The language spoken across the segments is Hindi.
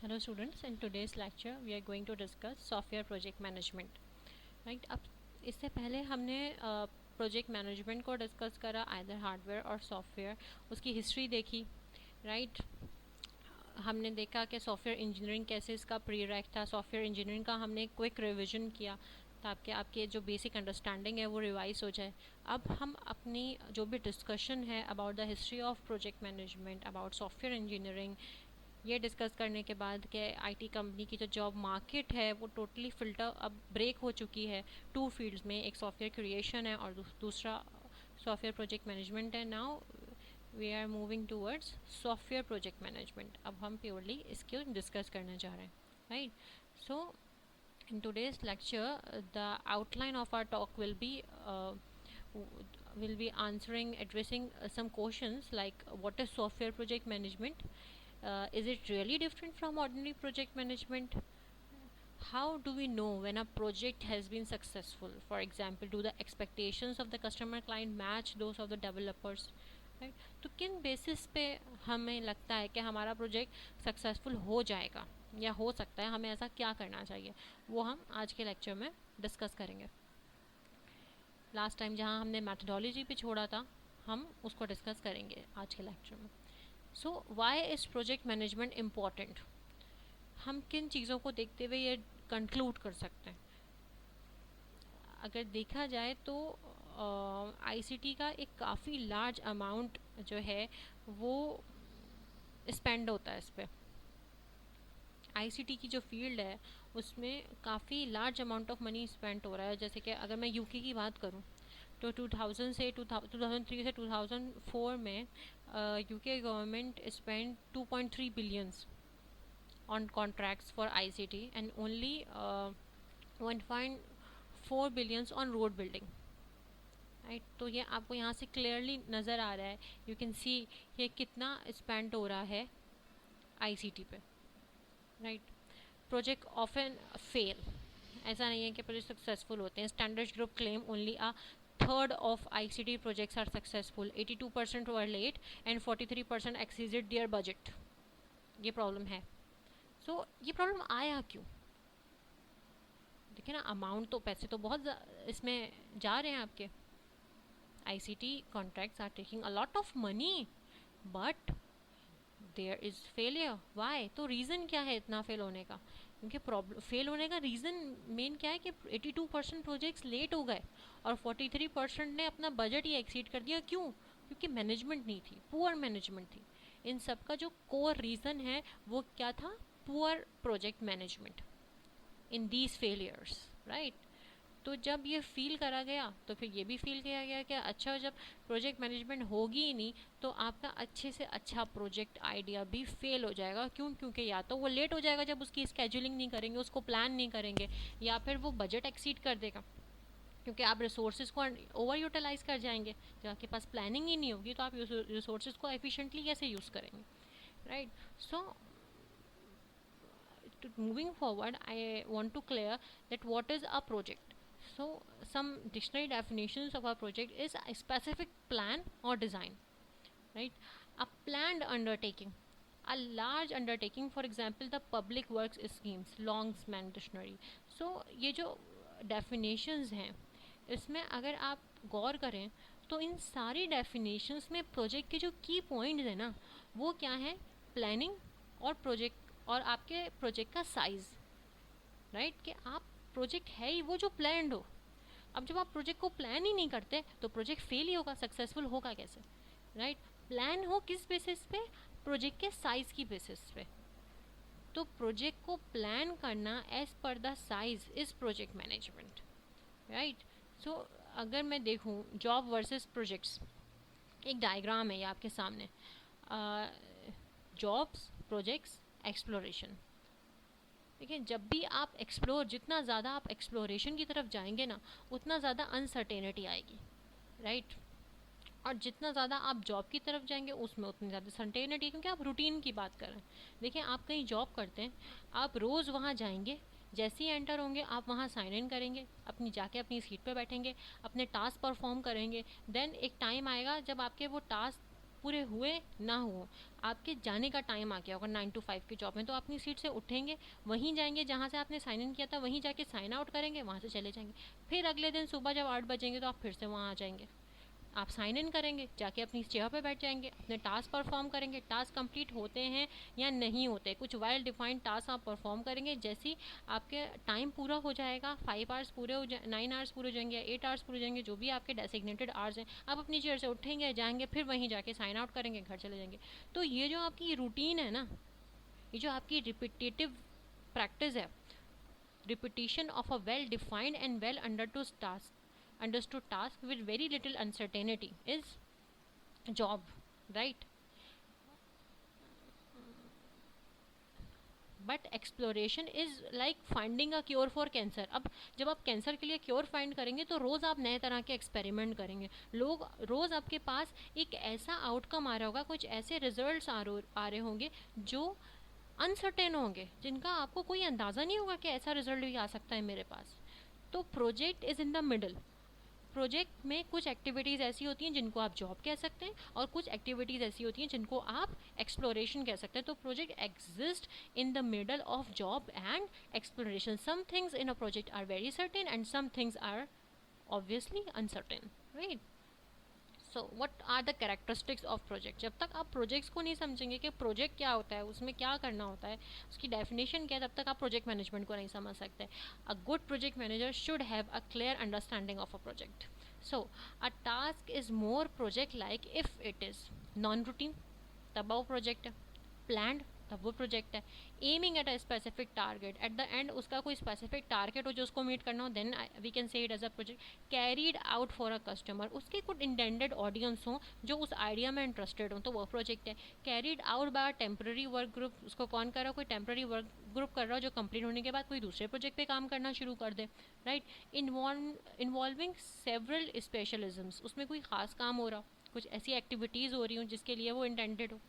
Hello students, in today's lecture we are going to discuss software project management. Right? अब इससे पहले हमने प्रोजेक्ट मैनेजमेंट को डिस्कस करा, आइदर हार्डवेयर और सॉफ्टवेयर, उसकी हिस्ट्री देखी. राइट? हमने देखा कि सॉफ्टवेयर इंजीनियरिंग कैसे इसका प्रीरेक था. सॉफ्टवेयर इंजीनियरिंग का हमने क्विक रिवीजन किया ताकि आपके जो बेसिक अंडरस्टैंडिंग है वो रिवाइज हो जाए. अब हम अपनी जो भी डिस्कशन है about the history of project management, about software engineering, ये डिस्कस करने के बाद कि आईटी कंपनी की जो जॉब मार्केट है वो टोटली फिल्टर अब ब्रेक हो चुकी है टू फील्ड्स में. एक सॉफ्टवेयर क्रिएशन है और दूसरा सॉफ्टवेयर प्रोजेक्ट मैनेजमेंट है. Now we are moving towards software project management. अब हम प्योरली इसको डिस्कस करने जा रहे हैं. Right? So in today's lecture the outline of our talk will be answering addressing some questions like what is software project management. Is it really different from ordinary project management? How do we know when a project has been successful? For example, do the expectations of the customer client match those of the developers? Right? तो किन बेसिस पे हमें लगता है कि हमारा प्रोजेक्ट सक्सेसफुल हो जाएगा या हो सकता है, हमें ऐसा क्या करना चाहिए, वो हम आज के लेक्चर में डिस्कस करेंगे. लास्ट टाइम जहाँ हमने मैथडोलॉजी पे छोड़ा था हम उसको डिस्कस करेंगे आज के लेक्चर में. So why is project management important? हम किन चीज़ों को देखते हुए ये कंक्लूड कर सकते हैं? अगर देखा जाए तो आईसीटी का एक काफ़ी लार्ज अमाउंट जो है वो स्पेंड होता है इस पर. आईसीटी की जो फील्ड है उसमें काफ़ी large amount of money spend हो रहा है. जैसे कि अगर मैं यूके की बात करूं तो 2000 से 2003 से 2004 में UK government spend 2.3 billions on contracts for ICT and only 1.4 billions on road building. Right? तो ये आपको यहाँ से क्लियरली नज़र आ रहा है. यू कैन सी ये कितना स्पेंड हो रहा है आईसीटी पे. राइट? Project often fail. ऐसा नहीं है कि प्रोजेक्ट सक्सेसफुल होते हैं. Standard group claim only a third of ICT projects are successful. 82% were late and 43% exceeded their budget. ये प्रॉब्लम है. सो ये प्रॉब्लम आया क्यों? देखिए ना, अमाउंट तो पैसे तो बहुत इसमें जा रहे हैं आपके. ICT contracts are taking a lot of money but there is failure. Why? तो रीज़न क्या है इतना फेल होने का? क्योंकि प्रॉब्लम फेल होने का रीज़न मेन क्या है कि 82% प्रोजेक्ट्स लेट हो गए और 43% ने अपना बजट ही एक्सीड कर दिया. क्यों? क्योंकि मैनेजमेंट नहीं थी, पुअर मैनेजमेंट थी. इन सब का जो कोर रीज़न है वो क्या था? Poor project management in these failures. Right? तो जब ये फील करा गया तो फिर ये भी फील किया गया कि अच्छा, जब प्रोजेक्ट मैनेजमेंट होगी ही नहीं तो आपका अच्छे से अच्छा प्रोजेक्ट आइडिया भी फेल हो जाएगा. क्यों? क्योंकि या तो वो लेट हो जाएगा जब उसकी स्केजुलिंग नहीं करेंगे, उसको प्लान नहीं करेंगे, या फिर वो बजट एक्सीड कर देगा क्योंकि आप रिसोर्सेज को ओवर यूटिलाइज कर जाएंगे. जब आपके पास प्लानिंग ही नहीं होगी तो आप रिसोर्सेज को एफिशिएंटली कैसे यूज़ करेंगे? Right? So moving forward, I want to clear that what is a project. So some dictionary definitions of a project is a specific plan or design. Right? A planned undertaking, a large undertaking, for example the public works schemes, Longsman dictionary. So ये जो definitions हैं इसमें अगर आप गौर करें तो इन सारी डेफिनेशंस में प्रोजेक्ट के जो की पॉइंट्स हैं ना वो क्या है? प्लानिंग और प्रोजेक्ट और आपके प्रोजेक्ट का साइज़. राइट? कि आप प्रोजेक्ट है ही वो जो प्लान्ड हो. अब जब आप प्रोजेक्ट को प्लान ही नहीं करते तो प्रोजेक्ट फेल ही होगा, सक्सेसफुल होगा कैसे? राइट? प्लान हो किस बेसिस पे? प्रोजेक्ट के साइज़ की बेसिस पे. तो प्रोजेक्ट को प्लान करना as per the size is project management. Right? So अगर मैं देखूँ जॉब वर्सेस प्रोजेक्ट्स, एक डायग्राम है ये आपके सामने. Jobs, projects, exploration. देखिए, जब भी आप एक्सप्लोर, जितना ज़्यादा आप एक्सप्लोरेशन की तरफ जाएंगे ना उतना ज़्यादा अनसर्टेनिटी आएगी. राइट? और जितना ज़्यादा आप जॉब की तरफ जाएंगे उसमें उतनी ज़्यादा सर्टेनिटी, क्योंकि आप रूटीन की बात कर रहे हैं. देखिए, आप कहीं जॉब करते हैं, आप रोज़ वहाँ जाएंगे, जैसे ही एंटर होंगे आप वहाँ साइन इन करेंगे, जाके अपनी सीट पे बैठेंगे, अपने टास्क परफॉर्म करेंगे. देन एक टाइम आएगा जब आपके वो टास्क पूरे हुए ना हो, आपके जाने का टाइम आ गया होगा 9 to 5 की जॉब में, तो अपनी सीट से उठेंगे, वहीं जाएंगे जहाँ से आपने साइन इन किया था, वहीं जाके साइन आउट करेंगे, वहाँ से चले जाएंगे। फिर अगले दिन सुबह जब 8 बजेंगे तो आप फिर से वहाँ आ जाएंगे, आप साइन इन करेंगे, जाके अपनी चेयर पे बैठ जाएंगे, अपने टास्क परफॉर्म करेंगे। टास्क कंप्लीट होते हैं या नहीं होते, कुछ वेल डिफाइंड टास्क आप परफॉर्म करेंगे। जैसे ही आपके टाइम पूरा हो जाएगा, 5 आवर्स पूरे हो जाए, 9 आवर्स पूरे हो जाएंगे या 8 आवर्स पूरे हो जाएंगे, जो भी आपके डेसिग्नेटेड आवर्स हैं, आप अपनी चेयर से उठेंगे, जाएंगे, फिर वहीं जाके साइन आउट करेंगे, घर चले जाएंगे। तो ये जो आपकी रूटीन है ना, ये जो आपकी रिपीटेटिव प्रैक्टिस है, repetition of a well defined and well understood task with very little uncertainty is job, right? But exploration is like finding a cure for cancer. अब जब आप कैंसर के लिए क्योर फाइंड करेंगे तो रोज़ आप नए तरह के एक्सपेरिमेंट करेंगे, लोग रोज़ आपके पास एक ऐसा आउटकम आ रहा होगा, कुछ ऐसे रिजल्ट्स आ रहे होंगे जो अनसर्टेन होंगे, जिनका आपको कोई अंदाज़ा नहीं होगा कि ऐसा रिजल्ट भी आ सकता है मेरे पास। तो project is in the middle. Project में कुछ एक्टिविटीज़ ऐसी होती हैं जिनको आप जॉब कह सकते हैं, और कुछ एक्टिविटीज़ ऐसी होती हैं जिनको आप एक्सप्लोरेशन कह सकते हैं। तो project exist in the middle of job and exploration. Some things in a project are very certain and some things are obviously uncertain, right? So what are the characteristics of project? जब तक आप प्रोजेक्ट्स को नहीं समझेंगे कि प्रोजेक्ट क्या होता है, उसमें क्या करना होता है, उसकी डेफिनेशन क्या है, तब तक आप प्रोजेक्ट मैनेजमेंट को नहीं समझ सकते। A good project manager should have a clear understanding of a project. So a task is more project like if it is non routine, तब वो प्रोजेक्ट है। प्लान्ड, तब वो प्रोजेक्ट है। Aiming at a specific target, eight the and उसका कोई स्पेसिफिक टारगेट हो जो उसको मीट करना हो, then we can say it as a project. Carried out for a customer, उसके कुछ इंटेंडेड ऑडियंस हो जो उस आइडिया में इंटरेस्टेड हो, तो वो प्रोजेक्ट है। Carried out by temporary work group, उसको कौन कर रहा हो, कोई टेम्प्रेरी वर्क ग्रुप कर रहा हो जो कंप्लीट होने के बाद कोई दूसरे प्रोजेक्ट पे काम करना शुरू कर दे, राइट? इन्वॉल्विंग सेवरल स्पेशलिज्म्स, उसमें कोई खास काम हो रहा हो, कुछ ऐसी एक्टिविटीज़ हो रही हो जिसके लिए वो इंटेंडेड हो।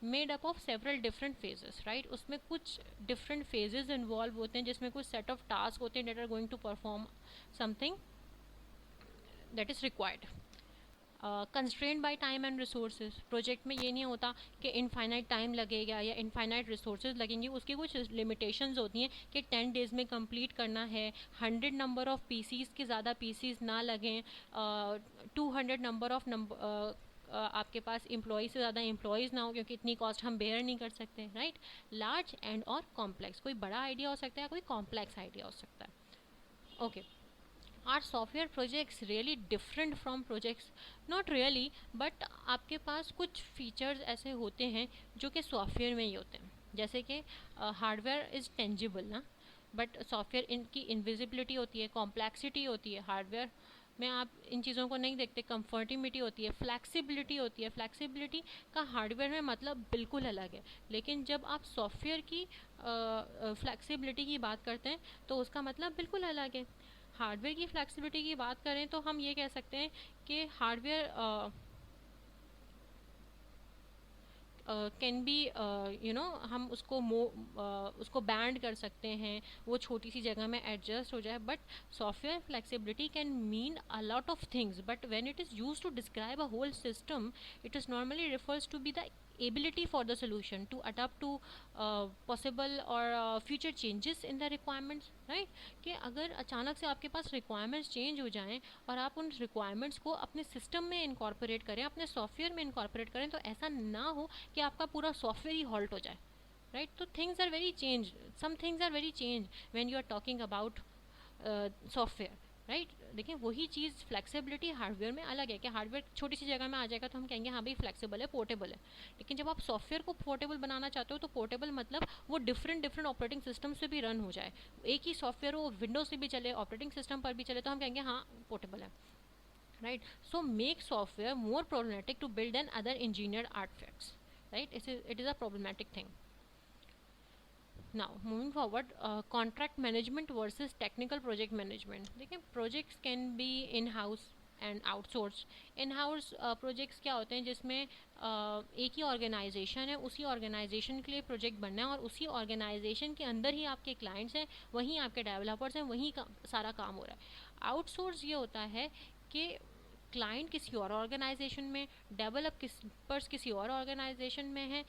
Made up of several different phases, right? उसमें कुछ डिफरेंट फेजेस इन्वॉल्व होते हैं, जिसमें कुछ सेट ऑफ टास्क होते हैं that are going to perform something that is required. Constrained by time and resources, project में ये नहीं होता कि इनफाइनाइट टाइम लगेगा या इनफाइनाइट रिसोर्सेज लगेंगे, उसकी कुछ लिमिटेशंस होती हैं कि 10 डेज़ में कंप्लीट करना है, 100 नंबर ऑफ पीसीज के ज़्यादा पीसीज ना लगें, 200 नंबर ऑफ आपके पास एम्प्लॉय से ज़्यादा एम्प्लॉयज़ ना हो, क्योंकि इतनी कॉस्ट हम बेयर नहीं कर सकते, राइट? लार्ज एंड और कॉम्प्लेक्स, कोई बड़ा आइडिया हो सकता है, कोई कॉम्प्लेक्स आइडिया हो सकता है। Okay, are software projects really different from projects? Not really, but आपके पास कुछ फीचर्स ऐसे होते हैं जो कि सॉफ्टवेयर में ही होते हैं। जैसे कि हार्डवेयर इज़ टेंजिबल ना, बट सॉफ्टवेयर इनकी इनविजिबिलिटी होती है, कॉम्प्लेक्सिटी होती है। हार्डवेयर में आप इन चीज़ों को नहीं देखते, कंफर्टिबिलिटी होती है, फ्लैक्सिबिलिटी होती है। फ्लैक्सिबिलिटी का हार्डवेयर में मतलब बिल्कुल अलग है, लेकिन जब आप सॉफ्टवेयर की फ्लैक्सिबिलिटी की बात करते हैं तो उसका मतलब बिल्कुल अलग है। हार्डवेयर की फ्लैक्सिबिलिटी की बात करें तो हम ये कह सकते हैं कि हार्डवेयर कैन बी हम उसको बैंड कर सकते हैं, वो छोटी सी जगह में एडजस्ट हो जाए। But software flexibility can mean a lot of things, but when it is used to describe a whole system, it is normally refers to be the ability for the solution to adapt to possible or future changes in the requirements, right? कि अगर अचानक से आपके पास रिक्वायरमेंट्स चेंज हो जाएं और आप उन रिक्वायरमेंट्स को अपने सिस्टम में इनकॉर्पोरेट करें, अपने सॉफ्टवेयर में इनकॉर्पोरेट करें, तो ऐसा ना हो कि आपका पूरा सॉफ्टवेयर ही हॉल्ट हो जाए, राइट? तो things are very change, some things are very change when you are talking about software, right? देखिए वही चीज़ फ्लेक्सिबिलिटी हार्डवेयर में अलग है कि हार्डवेयर छोटी सी जगह में आ जाएगा तो हम कहेंगे हाँ भाई फ्लेक्सिबल है, पोर्टेबल है। लेकिन जब आप सॉफ्टवेयर को पोर्टेबल बनाना चाहते हो तो पोर्टेबल मतलब वो डिफरेंट ऑपरेटिंग सिस्टम से भी रन हो जाए, एक ही सॉफ्टवेयर वो विंडोज से भी चले, ऑपरेटिंग सिस्टम पर भी चले, तो हम कहेंगे हाँ पोर्टेबल है, right? So make software more problematic to build an other engineer artifacts, right? It is a problematic thing. Now moving forward, contract management versus technical project management. देखिए projects can be in house and outsource. In house projects क्या होते हैं जिसमें एक ही ऑर्गेनाइजेशन है, उसी ऑर्गेनाइजेशन के लिए प्रोजेक्ट बनना है और उसी ऑर्गेनाइजेशन के अंदर ही आपके क्लाइंट्स हैं, वहीं आपके डेवलपर्स हैं, वहीं सारा काम हो रहा है। आउटसोर्स ये होता है कि क्लाइंट किसी और ऑर्गेनाइजेशन में, डेवलपर्स किसी और ऑर्गेनाइजेशन में है,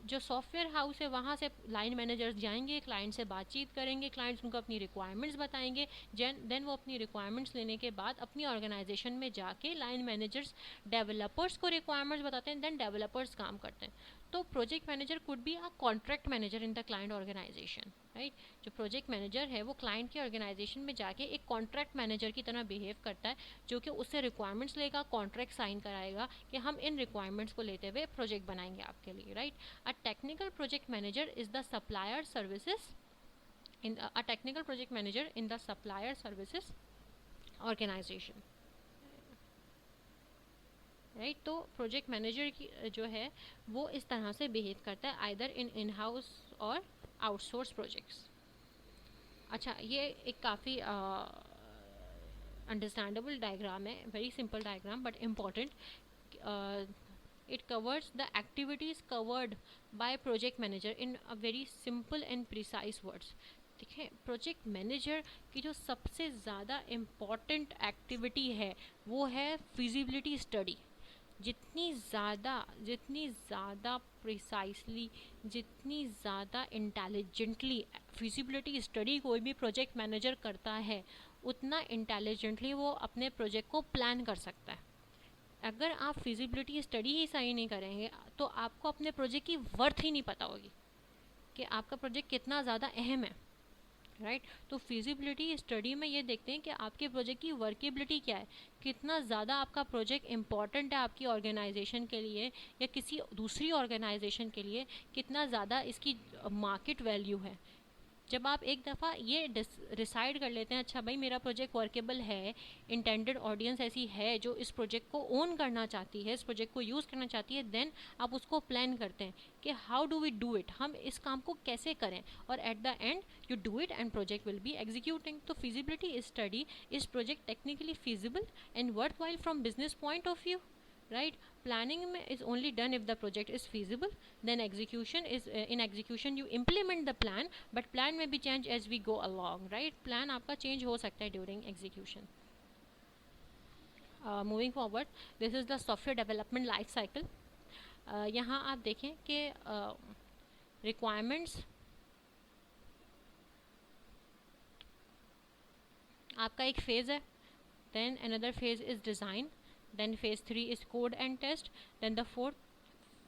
जो सॉफ्टवेयर हाउस है वहाँ से लाइन मैनेजर्स जाएंगे, क्लाइंट से बातचीत करेंगे, क्लाइंट्स उनको अपनी रिक्वायरमेंट्स बताएंगे, देन वो अपनी रिक्वायरमेंट्स लेने के बाद अपनी ऑर्गेनाइजेशन में जाके लाइन मैनेजर्स डेवलपर्स को रिक्वायरमेंट्स बताते हैं, देन डेवलपर्स काम करते हैं. तो project manager could be a contract manager in the client organisation, right. जो प्रोजेक्ट मैनेजर है वो क्लाइंट के ऑर्गेनाइजेशन में जाके एक कॉन्ट्रैक्ट मैनेजर की तरह बिहेव करता है, जो कि उससे रिक्वायरमेंट्स लेगा, कॉन्ट्रैक्ट साइन कराएगा कि हम इन रिक्वायरमेंट्स को लेते हुए प्रोजेक्ट बनाएंगे आपके लिए, right. A technical project manager is the supplier services in a technical project manager in the supplier services organisation, right. तो प्रोजेक्ट मैनेजर की जो है वो इस तरह से बिहेव करता है, आइदर इन हाउस और आउटसोर्स प्रोजेक्ट्स. अच्छा, ये एक काफ़ी अंडरस्टैंडेबल डायग्राम है, very simple diagram but important. It covers the activities covered by project manager in a very simple and precise words. देखिए, प्रोजेक्ट मैनेजर की जो सबसे ज़्यादा इम्पॉर्टेंट एक्टिविटी है वो है फिजिबिलिटी स्टडी. जितनी ज़्यादा प्रिसाइसली, जितनी ज़्यादा इंटेलिजेंटली फिजिबिलिटी स्टडी कोई भी प्रोजेक्ट मैनेजर करता है, उतना इंटेलिजेंटली वो अपने प्रोजेक्ट को प्लान कर सकता है. अगर आप फिजिबिलिटी स्टडी ही सही नहीं करेंगे तो आपको अपने प्रोजेक्ट की वर्थ ही नहीं पता होगी कि आपका प्रोजेक्ट कितना ज़्यादा अहम है, राइट. तो फिजिबिलिटी स्टडी में ये देखते हैं कि आपके प्रोजेक्ट की वर्केबिलिटी क्या है, कितना ज़्यादा आपका प्रोजेक्ट इम्पॉर्टेंट है आपकी ऑर्गेनाइजेशन के लिए या किसी दूसरी ऑर्गेनाइजेशन के लिए, कितना ज़्यादा इसकी मार्केट वैल्यू है. जब आप एक दफ़ा ये डिसाइड कर लेते हैं, अच्छा भाई मेरा प्रोजेक्ट वर्केबल है, इंटेंडेड ऑडियंस ऐसी है जो इस प्रोजेक्ट को ओन करना चाहती है, इस प्रोजेक्ट को यूज़ करना चाहती है, देन आप उसको प्लान करते हैं कि how do we do it, हम इस काम को कैसे करें, और at the end you do it and project will be executing. तो feasibility study is project technically feasible and worthwhile from business point of view, right. Planning is only done if the project is feasible, then execution is in execution you implement the plan, but plan may be changed as we go along, right. Plan आपका change हो सकता है during execution. Moving forward, this is the software development life cycle. यहाँ आप देखें कि requirements आपका एक phase है, then another phase is design, then phase 3 is code and test, then the fourth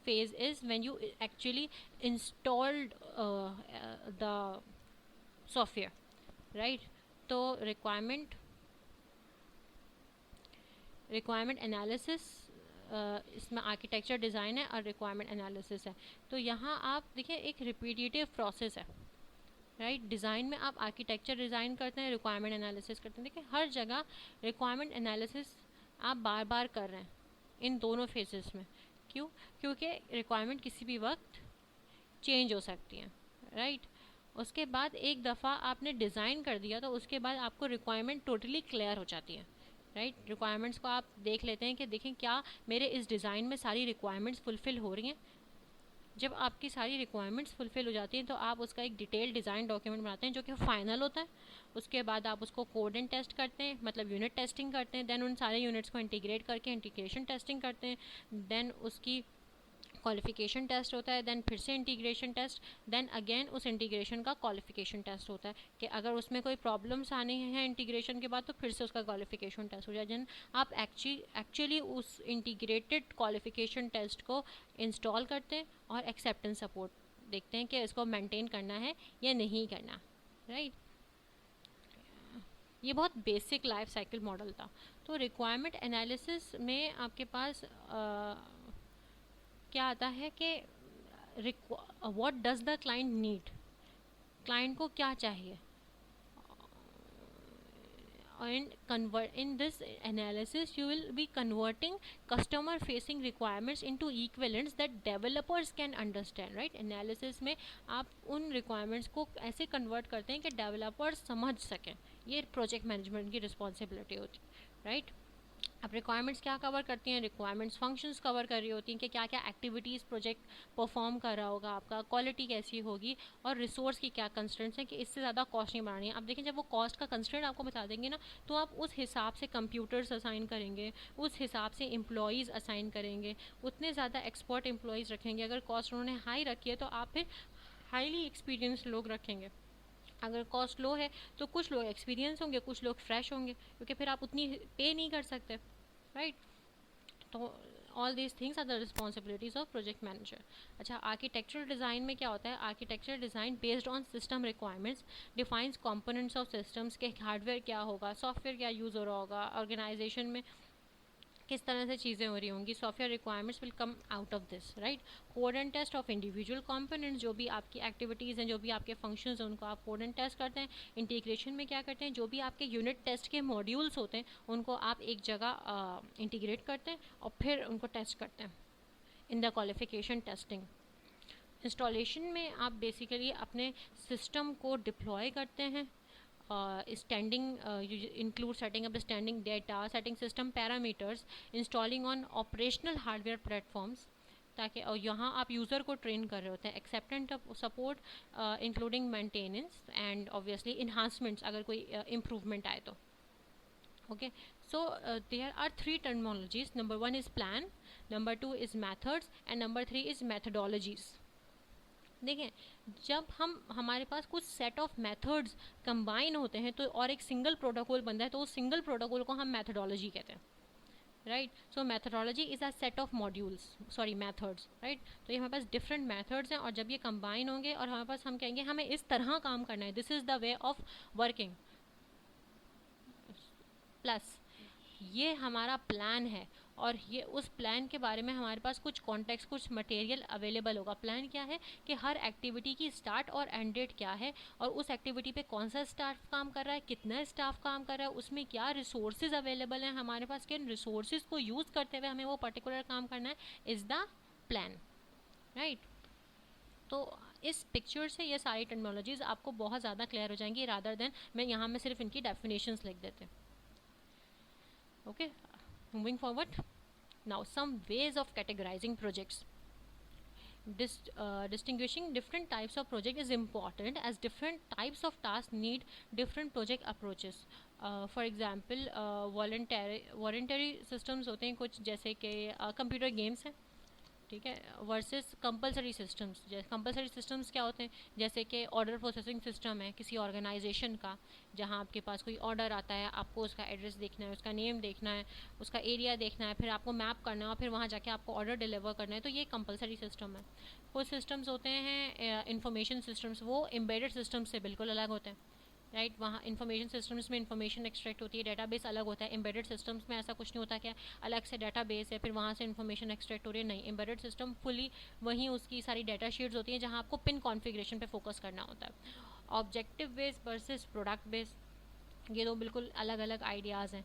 phase is when you actually installed the software, right. तो requirement analysis, इसमें आर्किटेक्चर डिज़ाइन है और रिक्वायरमेंट एनालिसिस है. तो यहाँ आप देखिए एक रिपीटेटिव प्रोसेस है, राइट. डिज़ाइन में आप आर्किटेक्चर डिज़ाइन करते हैं, रिक्वायरमेंट एनालिसिस करते हैं. देखिए हर जगह रिक्वायरमेंट एनालिसिस आप बार बार कर रहे हैं इन दोनों फेजेस में. क्यों? क्योंकि रिक्वायरमेंट किसी भी वक्त चेंज हो सकती है, राइट. उसके बाद एक दफ़ा आपने डिज़ाइन कर दिया तो उसके बाद आपको रिक्वायरमेंट टोटली क्लियर हो जाती है, राइट. रिक्वायरमेंट्स को आप देख लेते हैं कि देखें क्या मेरे इस डिज़ाइन में सारी रिक्वायरमेंट्स फुलफ़िल हो रही हैं. जब आपकी सारी रिक्वायरमेंट्स फुलफ़िल हो जाती हैं तो आप उसका एक डिटेल डिज़ाइन डॉक्यूमेंट बनाते हैं जो कि फाइनल होता है. उसके बाद आप उसको कोड एंड टेस्ट करते हैं, मतलब यूनिट टेस्टिंग करते हैं. देन उन सारे यूनिट्स को इंटीग्रेट करके इंटीग्रेशन टेस्टिंग करते हैं. देन उसकी क्वालिफिकेशन टेस्ट होता है, देन फिर से इंटीग्रेशन टेस्ट, देन अगेन उस इंटीग्रेशन का क्वालिफिकेशन टेस्ट होता है कि अगर उसमें कोई प्रॉब्लम्स आने हैं इंटीग्रेशन के बाद तो फिर से उसका क्वालिफिकेशन टेस्ट हो जाए. देन आप एक्चुअली उस इंटीग्रेटेड क्वालिफिकेशन टेस्ट को इंस्टॉल करते हैं और एक्सेप्टेंस सपोर्ट देखते हैं कि इसको मेंटेन करना है या नहीं करना, राइट. ये बहुत बेसिक लाइफ साइकिल मॉडल था. तो रिक्वायरमेंट एनालिसिस में आपके पास क्या आता है कि what does the client need, client को क्या चाहिए. And in this analysis you will be converting customer facing requirements into equivalents that developers can understand, right. Analysis में आप उन requirements को ऐसे convert करते हैं कि developers समझ सकें. ये project management की responsibility होती है, right. अब रिक्वायरमेंट्स क्या कवर करती हैं, रिक्वायरमेंट्स फंक्शंस कवर कर रही होती हैं कि क्या क्या एक्टिविटीज़ प्रोजेक्ट परफॉर्म कर रहा होगा, आपका क्वालिटी कैसी होगी, और रिसोर्स की क्या कंस्ट्रेंट्स हैं कि इससे ज़्यादा कॉस्ट नहीं बढ़ानी है। अब देखिए जब वो कॉस्ट का कंस्ट्रेंट आपको बता देंगे ना, तो आप उस हिसाब से कंप्यूटर्स असाइन करेंगे, उस हिसाब से एम्प्लॉयज़ असाइन करेंगे, उतने ज़्यादा एक्सपर्ट एम्प्लॉयज़ रखेंगे। अगर कॉस्ट उन्होंने हाई रखी है तो आप फिर हाईली एक्सपीरियंस लोग रखेंगे। अगर कॉस्ट लो है तो कुछ लोग एक्सपीरियंस होंगे, कुछ लोग फ्रेश होंगे, क्योंकि फिर आप उतनी पे नहीं कर सकते, राइट। तो all these things are the responsibilities of project manager. अच्छा, आर्किटेक्चरल डिज़ाइन में क्या होता है, architectural design based on system requirements defines components of systems के हार्डवेयर क्या होगा, सॉफ्टवेयर क्या यूज़ हो रहा होगा, ऑर्गेनाइजेशन में किस तरह से चीज़ें हो रही होंगी, software requirements will come out of this, right. Code and test of individual components, जो भी आपकी एक्टिविटीज़ हैं, जो भी आपके फंक्शंस हैं, उनको आप कोड एंड टेस्ट करते हैं। इंटीग्रेशन में क्या करते हैं, जो भी आपके यूनिट टेस्ट के मॉड्यूल्स होते हैं उनको आप एक जगह इंटीग्रेट करते हैं और फिर उनको टेस्ट करते हैं in the qualification testing. Installation में आप बेसिकली अपने सिस्टम को डिप्लॉय करते हैं। Standing include setting up the standing data, setting system parameters, installing on operational hardware platforms, ताकि और यहाँ आप यूज़र को ट्रेन कर रहे होते हैं। Acceptance support including maintenance and obviously enhancements अगर कोई इम्प्रूवमेंट आए तो। Okay, so there are 3 terminologies, number 1 is plan, number 2 is methods and number 3 is methodologies. देखें, जब हम हमारे पास कुछ सेट ऑफ मेथड्स कंबाइन होते हैं तो और एक सिंगल प्रोटोकॉल बनता है, तो उस सिंगल प्रोटोकॉल को हम मेथडोलॉजी कहते हैं, right. So methodology is a set of modules, sorry methods, right. तो ये हमारे पास डिफरेंट मेथड्स हैं और जब ये कंबाइन होंगे और हमारे पास हम कहेंगे हमें इस तरह काम करना है, this is the way of working, plus ये हमारा प्लान है और ये उस प्लान के बारे में हमारे पास कुछ कॉन्टेक्स्ट, कुछ मटेरियल अवेलेबल होगा। प्लान क्या है कि हर एक्टिविटी की स्टार्ट और एंड डेट क्या है और उस एक्टिविटी पे कौन सा स्टाफ काम कर रहा है, कितना स्टाफ काम कर रहा है, उसमें क्या रिसोर्सेज अवेलेबल हैं हमारे पास, किन रिसोर्सेज को यूज़ करते हुए हमें वो पर्टिकुलर काम करना है, इज़ द प्लान, राइट। तो इस पिक्चर से ये सारी टर्मिनोलॉजीज आपको बहुत ज़्यादा क्लियर हो जाएंगी, रादर देन मैं यहाँ में सिर्फ इनकी डेफिनेशंस लिख देते हैं। Okay, moving forward, now some ways of categorizing projects. Distinguishing different types of project is important as different types of tasks need different project approaches. For example, voluntary systems होते हैं कुछ, जैसे कि कंप्यूटर गेम्स हैं, ठीक है, वर्सेस कंपलसरी सिस्टम्स। जैसे कंपलसरी सिस्टम्स क्या होते हैं, जैसे कि ऑर्डर प्रोसेसिंग सिस्टम है किसी ऑर्गेनाइजेशन का, जहां आपके पास कोई ऑर्डर आता है, आपको उसका एड्रेस देखना है, उसका नेम देखना है, उसका एरिया देखना है, फिर आपको मैप करना है और फिर वहां जाके आपको ऑर्डर डिलीवर करना है, तो ये कंपलसरी सिस्टम है। कुछ सिस्टम्स होते हैं इंफॉर्मेशन सिस्टम्स, वो एम्बेडेड सिस्टम्स से बिल्कुल अलग होते हैं, राइट। वहाँ इन्फॉर्मेशन सिस्टम्स में इन्फॉर्मेशन एक्सट्रैक्ट होती है, डेटाबेस अलग होता है। एम्बेडेड सिस्टम्स में ऐसा कुछ नहीं होता कि अलग से डेटाबेस है फिर वहाँ से इन्फॉर्मेशन एक्सट्रैक्ट हो रही है, नहीं। एम्बेडेड सिस्टम फुली वहीं उसकी सारी डेटा शीट्स होती हैं जहाँ आपको पिन कॉन्फ़िगरेशन पे फोकस करना होता है। Objective base versus product base, ये दो बिल्कुल अलग अलग आइडियाज़ हैं।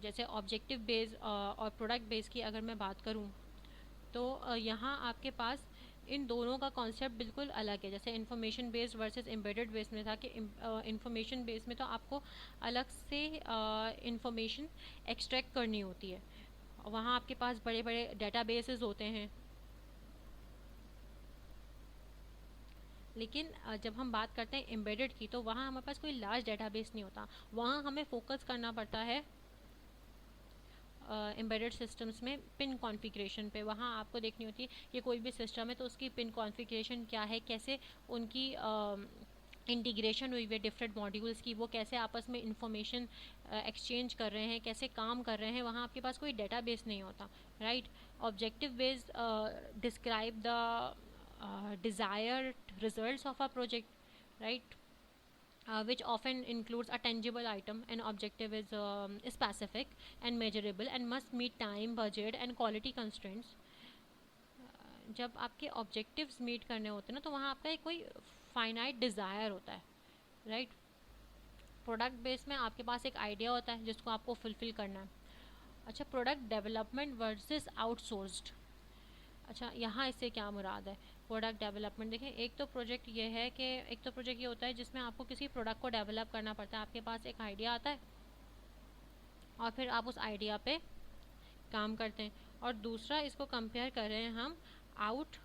जैसे ऑब्जेक्टिव बेस और प्रोडक्ट बेस की अगर मैं बात करूँ तो यहाँ आपके पास इन दोनों का कॉन्सेप्ट बिल्कुल अलग है। जैसे information based versus embedded base में था कि इन्फॉर्मेशन बेस में तो आपको अलग से इन्फॉर्मेशन एक्सट्रैक्ट करनी होती है, वहाँ आपके पास बड़े बड़े डेटाबेसेस होते हैं। लेकिन जब हम बात करते हैं एम्बेडेड की, तो वहाँ हमारे पास कोई लार्ज डेटाबेस नहीं होता, वहाँ हमें फोकस करना पड़ता है एम्बेडेड सिस्टम्स में पिन कॉन्फ़िगरेशन पे। वहाँ आपको देखनी होती है कि कोई भी सिस्टम है तो उसकी पिन कॉन्फ़िगरेशन क्या है, कैसे उनकी इंटीग्रेशन हुई है डिफरेंट मॉड्यूल्स की, वो कैसे आपस में इंफॉर्मेशन एक्सचेंज कर रहे हैं, कैसे काम कर रहे हैं, वहाँ आपके पास कोई डेटाबेस नहीं होता, right. Objective based describe the desired results of a project, right, which often includes a tangible item. An objective is specific and measurable and must meet time, budget and quality constraints. जब आपके ऑब्जेक्टिव्स मीट करने होते हैं ना, तो वहाँ आपका एक कोई फाइनाइट डिज़ायर होता है, राइट। प्रोडक्ट बेस में आपके पास एक आइडिया होता है जिसको आपको फुलफिल करना है। अच्छा, प्रोडक्ट डेवलपमेंट वर्सेस आउटसोर्स्ड। अच्छा, यहाँ इससे क्या मुराद है, प्रोडक्ट डेवलपमेंट देखें, एक तो प्रोजेक्ट ये है कि एक तो प्रोजेक्ट ये होता है जिसमें आपको किसी प्रोडक्ट को डेवलप करना पड़ता है, आपके पास एक आइडिया आता है और फिर आप उस आइडिया पे काम करते हैं। और दूसरा, इसको कंपेयर कर रहे हैं हम आउट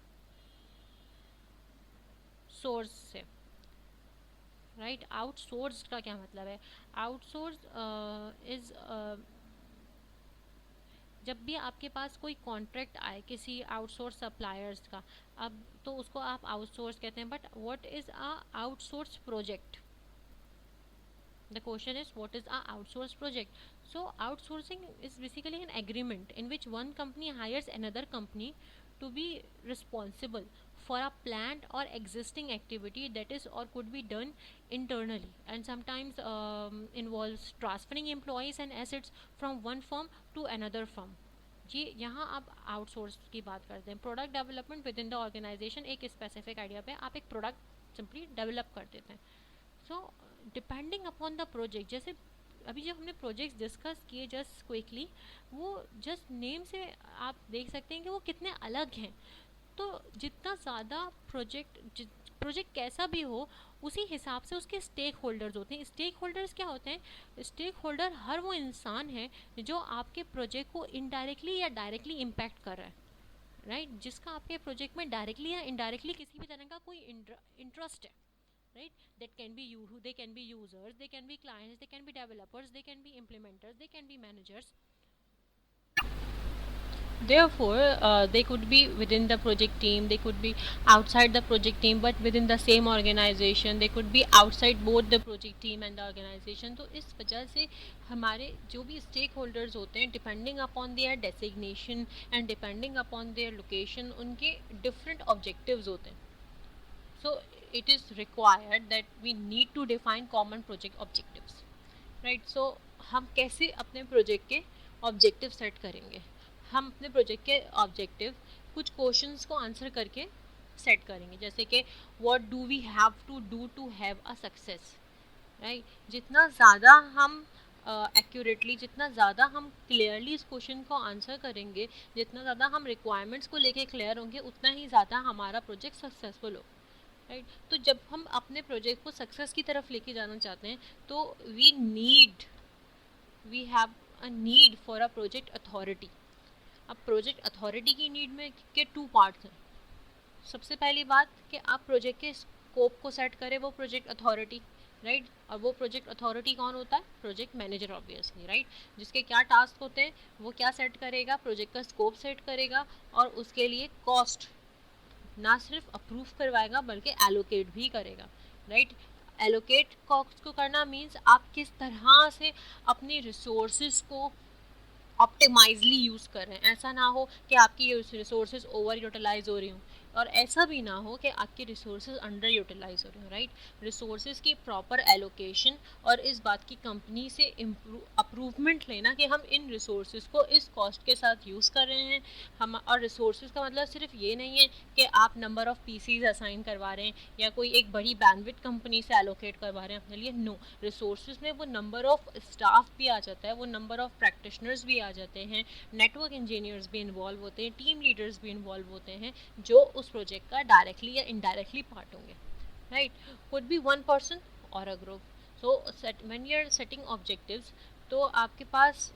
सोर्स से, राइट। आउटसोर्स का क्या मतलब है? आउटसोर्स इज जब भी आपके पास कोई कॉन्ट्रैक्ट आए किसी आउटसोर्स सप्लायर्स का, अब तो उसको आप आउटसोर्स कहते हैं। But what is a outsource project? The question is, what is a outsource project? So outsourcing is basically an agreement in which one company hires another company to be responsible for a planned or existing activity that is or could be done internally, and sometimes involves transferring employees and assets from one firm to another firm. जी, यहाँ आप आउटसोर्स की बात करते हैं। Product development within the organisation, एक स्पेसिफिक आइडिया पे आप एक प्रोडक्ट सिंपली डेवलप कर देते हैं। So depending upon the project, जैसे अभी जब हमने प्रोजेक्ट्स डिस्कस किए जस्ट क्विकली, वो जस्ट नेम से आप देख सकते हैं कि वो कितने अलग हैं। तो जितना ज़्यादा प्रोजेक्ट कैसा भी हो, उसी हिसाब से उसके स्टेक होल्डर्स होते हैं। स्टेक होल्डर्स क्या होते हैं? स्टेक होल्डर हर वो इंसान है जो आपके प्रोजेक्ट को इनडायरेक्टली या डायरेक्टली इम्पैक्ट कर रहा है, राइट जिसका आपके प्रोजेक्ट में डायरेक्टली या इनडायरेक्टली किसी भी तरह का कोई इंटरेस्ट है, right? That can be you, they can be users, they can be clients, they can be developers, they can be implementers, they can be managers. Therefore they could be within the project team, they could be outside the project team, but within the same organization, they could be outside both the project team and the organization. तो इस वजह से हमारे जो भी स्टेक होल्डर्स होते हैं, depending upon their designation and depending upon their location, उनके डिफरेंट ऑब्जेक्टिव्स होते हैं। So it is required that we need to define common project objectives, right? So हम कैसे अपने प्रोजेक्ट के ऑब्जेक्टिव सेट करेंगे? हम अपने प्रोजेक्ट के ऑब्जेक्टिव कुछ क्वेश्चंस को आंसर करके सेट करेंगे, जैसे कि what do we have to do to have a success, right. जितना ज़्यादा हम एक्यूरेटली जितना ज़्यादा हम क्लियरली इस क्वेश्चन को आंसर करेंगे, जितना ज़्यादा हम रिक्वायरमेंट्स को लेके क्लियर होंगे, उतना ही ज़्यादा हमारा प्रोजेक्ट सक्सेसफुल हो, राइट। तो जब हम अपने प्रोजेक्ट को सक्सेस की तरफ लेके जाना चाहते हैं, तो we have a need for a project authority. अब प्रोजेक्ट अथॉरिटी की नीड में के टू पार्ट्स हैं। सबसे पहली बात कि आप प्रोजेक्ट के स्कोप को सेट करें, वो प्रोजेक्ट अथॉरिटी, राइट। और वो प्रोजेक्ट अथॉरिटी कौन होता है? Project manager, obviously, right. जिसके क्या टास्क होते हैं, वो क्या सेट करेगा? प्रोजेक्ट का स्कोप सेट करेगा और उसके लिए कॉस्ट ना सिर्फ अप्रूव करवाएगा बल्कि एलोकेट भी करेगा, राइट। एलोकेट कॉस्ट को करना मीन्स आप किस तरह से अपनी रिसोर्सेज को ऑप्टिमाइजली यूज़ कर रहे हैं। ऐसा ना हो कि आपकी रिसोर्सेज ओवर यूटिलाइज हो रही हूँ, और ऐसा भी ना हो कि आपके रिसोर्सेज अंडर यूटिलाइज हो रहे हो, राइट। रिसोर्सेज की प्रॉपर एलोकेशन और इस बात की कंपनी से अप्रूवमेंट लेना कि हम इन रिसोर्सेज को इस कॉस्ट के साथ यूज़ कर रहे हैं। हम और रिसोर्सेज का मतलब सिर्फ ये नहीं है कि आप नंबर ऑफ़ पीसीज असाइन करवा रहे हैं या कोई एक बड़ी बैंडविड्थ कंपनी से एलोकेट करवा रहे हैं अपने लिए। नो, रिसोर्सेज में वो नंबर ऑफ़ स्टाफ भी आ जाता है, वो नंबर ऑफ़ प्रैक्टिशनर्स भी आ जाते हैं, नेटवर्क इंजीनियर्स भी इन्वॉल्व होते हैं, टीम लीडर्स भी इन्वॉल्व होते हैं, जो उस प्रोजेक्ट का डायरेक्टली या इनडायरेक्टली पार्ट होंगे, right. Could be one person और a group. So when you are setting objectives, तो आपके पास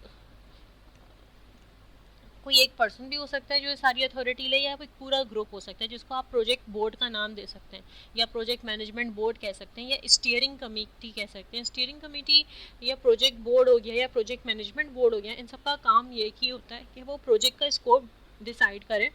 कोई एक पर्सन भी हो सकता है जो सारी अथॉरिटी ले, या कोई पूरा ग्रुप हो सकता है जिसको आप प्रोजेक्ट बोर्ड का नाम दे सकते हैं, या प्रोजेक्ट मैनेजमेंट बोर्ड कह सकते हैं, या स्टीयरिंग कमेटी कह सकते हैं। स्टीयरिंग कमेटी या प्रोजेक्ट बोर्ड हो गया या प्रोजेक्ट मैनेजमेंट बोर्ड हो गया, इन सब का काम ये ही होता है कि वो प्रोजेक्ट का स्कोप डिसाइड करें,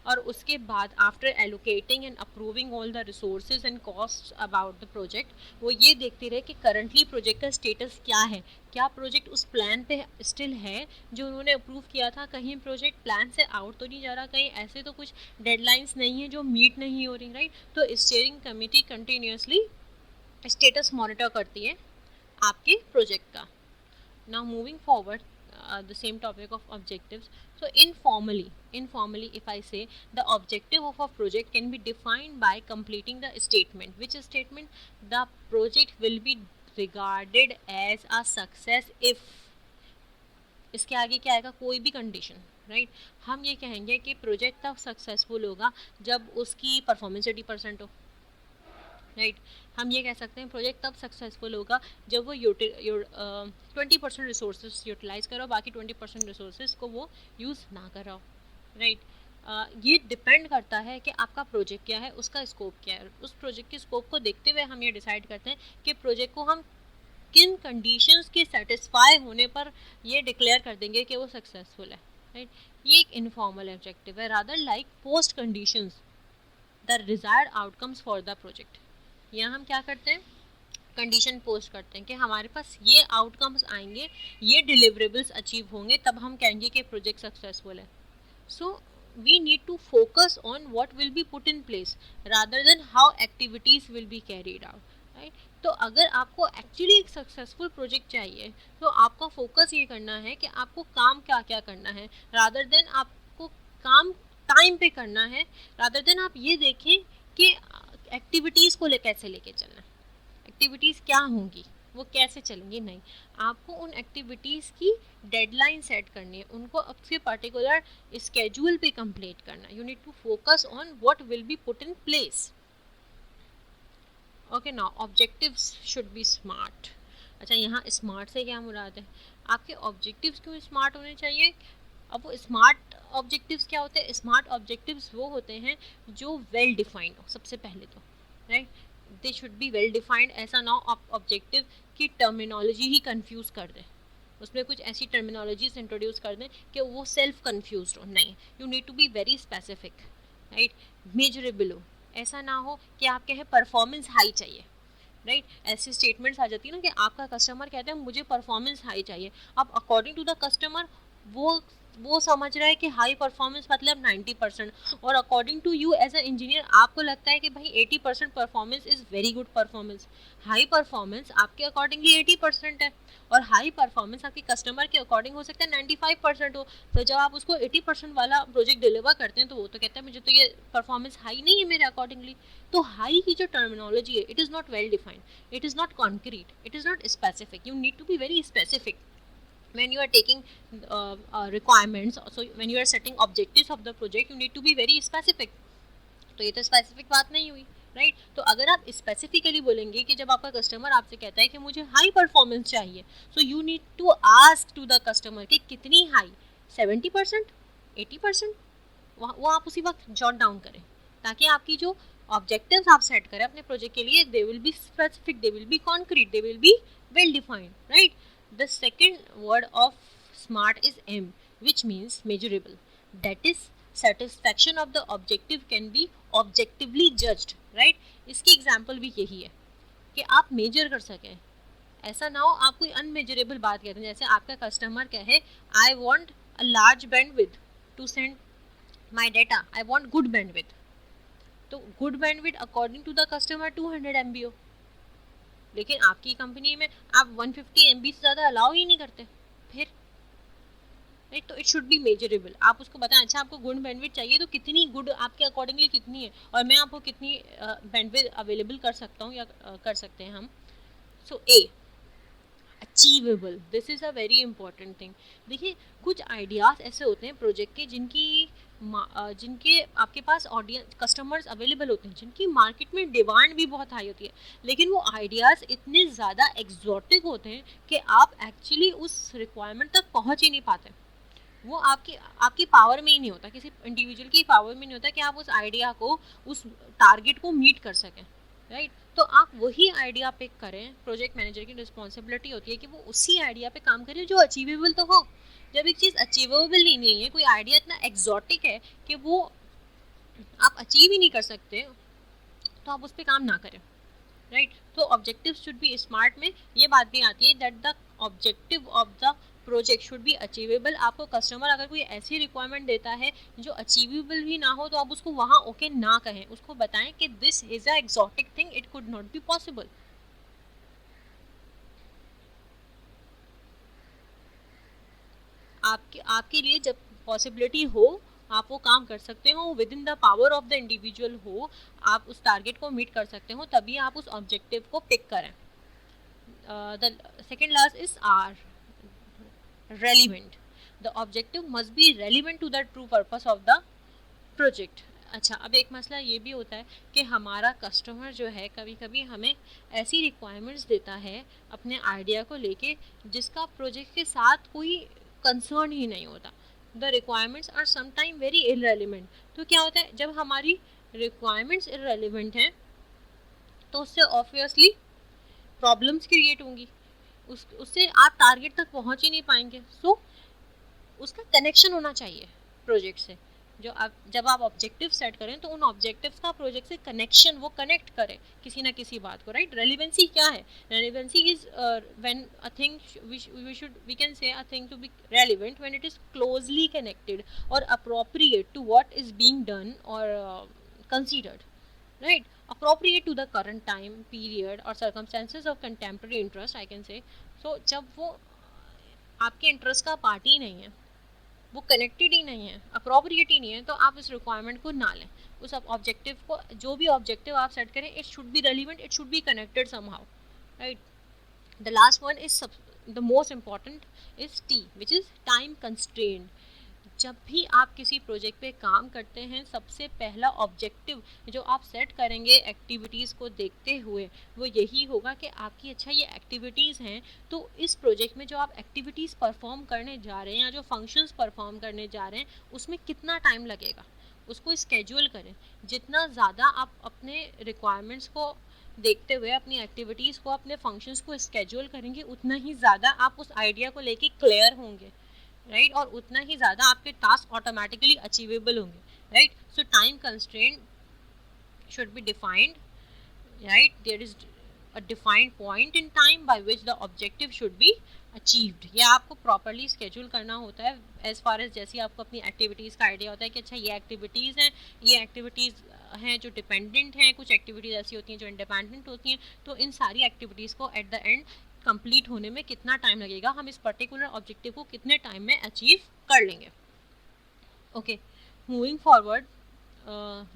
और उसके बाद after allocating and approving all the resources and cost about the project, वो ये देखते रहे कि करंटली प्रोजेक्ट का स्टेटस क्या है, क्या प्रोजेक्ट उस प्लान पे स्टिल है जो उन्होंने अप्रूव किया था, कहीं प्रोजेक्ट प्लान से आउट तो नहीं जा रहा, कहीं ऐसे तो कुछ डेडलाइंस नहीं है जो मीट नहीं हो रही, राइट। तो steering committee continuously status monitor करती है आपके प्रोजेक्ट का। Now moving forward, the same topic of objectives. So informally if I say, the objective of a project can be defined by completing the statement. Which statement? The project will be regarded as a success if, इसके आगे क्या आएगा? कोई भी कंडीशन, राइट। हम ये कहेंगे कि प्रोजेक्ट तब सक्सेसफुल होगा जब उसकी परफॉर्मेंस 80% हो, राइट। हम ये कह सकते हैं प्रोजेक्ट तब सक्सेसफुल होगा जब वो 20% रिसोर्सेज यूटिलाइज करो, बाकी 20% रिसोर्सेज को वो यूज़ ना करो, राइट। ये डिपेंड करता है कि आपका प्रोजेक्ट क्या है, उसका स्कोप क्या है। उस प्रोजेक्ट के स्कोप को देखते हुए हम ये डिसाइड करते हैं कि प्रोजेक्ट को हम किन कंडीशंस के सेटिस्फाई होने पर ये डिक्लेयर कर देंगे कि वो सक्सेसफुल है, राइट। ये एक इनफॉर्मल ऑब्जेक्टिव है, rather like post conditions the desired outcomes for the project. यहाँ हम क्या करते हैं, कंडीशन पोस्ट करते हैं कि हमारे पास ये आउटकम्स आएंगे, ये डिलीवरेबल्स अचीव होंगे, तब हम कहेंगे कि प्रोजेक्ट सक्सेसफुल है। So we need to focus on what will be put in place rather than how activities will be carried out, right? तो अगर आपको एक्चुअली एक सक्सेसफुल प्रोजेक्ट चाहिए तो आपका फोकस ये करना है कि आपको काम क्या क्या करना है, रादर देन आपको काम टाइम पे करना है, रादर देन आप ये देखें कि एक्टिविटीज़ को कैसे लेके चलना है, एक्टिविटीज़ क्या होंगी, वो कैसे चलेंगी। नहीं, आपको उन एक्टिविटीज़ की डेडलाइन सेट करनी है, उनको अपने पर्टिकुलर स्केड्यूल पे कंप्लीट करना है। You need to focus on what will be put in place. Okay, now objectives should be smart. अच्छा, यहाँ स्मार्ट से क्या मुराद है, आपके ऑब्जेक्टिव्स क्यों स्मार्ट होने चाहिए। अब वो स्मार्ट ऑब्जेक्टिव्स क्या होते हैं, स्मार्ट ऑब्जेक्टिव्स वो होते हैं जो वेल डिफाइंड हो सबसे पहले तो, right. They should be well defined, ऐसा ना हो ऑब्जेक्टिव की टर्मिनोलॉजी ही कंफ्यूज कर दे, उसमें कुछ ऐसी टर्मिनोलॉजीज इंट्रोड्यूस कर दें कि वो सेल्फ कंफ्यूज हो। नहीं, you need to be very specific, right. Measurable हो, ऐसा ना हो कि आप कहें परफॉर्मेंस हाई चाहिए, राइट। ऐसी स्टेटमेंट्स आ जाती है ना कि आपका कस्टमर कहता है मुझे परफॉर्मेंस हाई चाहिए, अब अकॉर्डिंग टू द कस्टमर वो समझ रहा है कि हाई परफॉर्मेंस मतलब 90%, और according to you as a engineer आपको लगता है कि भाई 80% performance is very good performance. High performance आपके अकॉर्डिंगली 80% है, और हाई परफॉर्मेंस आपके कस्टमर के अकॉर्डिंग हो सकता है 95% हो। तो जब आप उसको 80% वाला प्रोजेक्ट डिलीवर करते हैं तो वो तो कहता है मुझे तो ये परफॉर्मेंस हाई नहीं है मेरे अकॉर्डिंगली। तो हाई की जो टर्मिनोलॉजी है, it is not well defined, it is not concrete, it is not specific. You need to be very specific when you are taking requirements, so when you are setting objectives of the project, you need to be very specific। तो ये तो स्पेसिफिक बात नहीं हुई, राइट। तो अगर आप स्पेसिफिकली बोलेंगे कि जब आपका कस्टमर आपसे कहता है कि मुझे हाई परफॉर्मेंस चाहिए, so you need to ask to the customer कि कितनी हाई, 70%, 80%, वो आप उसी वक्त जॉट डाउन करें, ताकि आपकी जो ऑब्जेक्टिव्स आप सेट करें अपने प्रोजेक्ट के लिए, दे will be specific, they will B concrete, they will be well defined, right. The second word of SMART is M, which means measurable. That is, satisfaction of the objective can be objectively judged, right? इसकी एग्जाम्पल भी यही है कि आप मेजर कर सकें, ऐसा ना हो आप कोई अनमेजरेबल बात कहते हैं। जैसे आपका कस्टमर कहे I want a large bandwidth to send my data, I want good bandwidth, तो good bandwidth according to the customer 200 MB हो, लेकिन आपकी कंपनी में आप 150 MB से ज़्यादा अलाउ ही नहीं करते, फिर राइट। तो इट शुड बी मेजरेबल, आप उसको बताएं अच्छा आपको गुड बैंडविड्थ चाहिए तो कितनी गुड आपके अकॉर्डिंगली कितनी है, और मैं आपको कितनी बैंडविड्थ अवेलेबल कर सकता हूँ या कर सकते हैं हम। So A, achievable, this is a very important thing. देखिए, कुछ आइडियाज़ ऐसे होते हैं प्रोजेक्ट के जिनके आपके पास ऑडियंस कस्टमर्स अवेलेबल होते हैं, जिनकी मार्केट में डिमांड भी बहुत हाई होती है, लेकिन वो आइडियाज़ इतने ज़्यादा एग्जॉटिक होते हैं कि आप एक्चुअली उस रिक्वायरमेंट तक पहुंच ही नहीं पाते। वो आपकी आपकी पावर में ही नहीं होता, किसी इंडिविजुअल की पावर में नहीं होता कि आप उस आइडिया को, उस टारगेट को मीट कर सकें, राइट। तो आप वही आइडिया पिक करें, प्रोजेक्ट मैनेजर की रिस्पॉन्सिबिलिटी होती है कि वो उसी आइडिया पे काम करे जो अचीवेबल तो हो। जब एक चीज़ अचीवेबल ही नहीं है, कोई आइडिया इतना एग्जॉटिक है कि वो आप अचीव ही नहीं कर सकते, तो आप उस पर काम ना करें, राइट। तो ऑब्जेक्टिव शुड बी स्मार्ट में ये बात भी आती है that the objective of the project should be achievable. आपको कस्टमर अगर कोई ऐसी रिक्वायरमेंट देता है जो अचीवेबल भी ना हो, तो आप उसको वहाँ ओके ना कहें, उसको बताएं कि this is a exotic thing, it could not be possible. आपके लिए जब पॉसिबिलिटी हो, आप वो काम कर सकते हो, with in the power of the individual हो, आप उस टारगेट को मीट कर सकते हो, तभी आप उस ऑब्जेक्टिव को पिक करें। The second last is R, relevant. The objective must be relevant to the true purpose of the project. अच्छा, अब एक मसला ये भी होता है कि हमारा कस्टमर जो है कभी कभी हमें ऐसी रिक्वायरमेंट्स देता है अपने आइडिया को लेके जिसका प्रोजेक्ट के साथ कोई कंसर्न ही नहीं होता। The requirements are sometime very irrelevant. तो क्या होता है, जब हमारी रिक्वायरमेंट्स इररेलेवेंट हैं तो उससे ऑब्वियसली प्रॉब्लम्स क्रिएट होंगी, उससे आप टारगेट तक पहुंच ही नहीं पाएंगे। सो उसका कनेक्शन होना चाहिए प्रोजेक्ट से। जो आप जब आप ऑब्जेक्टिव सेट करें तो उन ऑब्जेक्टिव्स का प्रोजेक्ट से कनेक्शन, वो कनेक्ट करे किसी ना किसी बात को, राइट। रेलिवेंसी क्या है? Relevancy is when a thing we can say a thing to be relevant when it is closely connected और appropriate to what is being done और considered, right, appropriate to the current time period or circumstances of contemporary interest, I can say. So जब वो आपके इंटरेस्ट का पार्ट ही नहीं है, वो कनेक्टेड ही नहीं है, अप्रोप्रिएट ही नहीं है, तो आप उस रिक्वायरमेंट को ना लें। उस ऑब्जेक्टिव को, जो भी ऑब्जेक्टिव आप सेट करें, it should be relevant, it should be connected somehow, right. The last one is the most important is T, which is time constraint. जब भी आप किसी प्रोजेक्ट पे काम करते हैं, सबसे पहला ऑब्जेक्टिव जो आप सेट करेंगे एक्टिविटीज़ को देखते हुए, वो यही होगा कि आपकी अच्छा ये एक्टिविटीज़ हैं, तो इस प्रोजेक्ट में जो आप एक्टिविटीज़ परफॉर्म करने जा रहे हैं या जो फंक्शंस परफॉर्म करने जा रहे हैं उसमें कितना टाइम लगेगा, उसको स्केड्यूल करें। जितना ज़्यादा आप अपने रिक्वायरमेंट्स को देखते हुए अपनी एक्टिविटीज़ को, अपने फंक्शंस को स्केड्यूल करेंगे, उतना ही ज़्यादा आप उस आइडिया को लेके क्लियर होंगे, राइट, और उतना ही ज़्यादा आपके टास्क ऑटोमेटिकली अचीवेबल होंगे, right. So time constraint should be defined, right, there is a defined point in time by which the objective should be achieved। ये आपको प्रॉपरली स्केड्यूल करना होता है एज फार एज जैसी आपको अपनी एक्टिविटीज़ का आइडिया होता है कि अच्छा ये एक्टिविटीज़ हैं, ये एक्टिविटीज़ हैं जो डिपेंडेंट हैं, कुछ एक्टिविटीज़ ऐसी होती हैं जो इंडिपेंडेंट होती हैं, तो इन सारी एक्टिविटीज़ को एट द एंड कंप्लीट होने में कितना टाइम लगेगा, हम इस पर्टिकुलर ऑब्जेक्टिव को कितने टाइम में अचीव कर लेंगे। Okay, moving forward,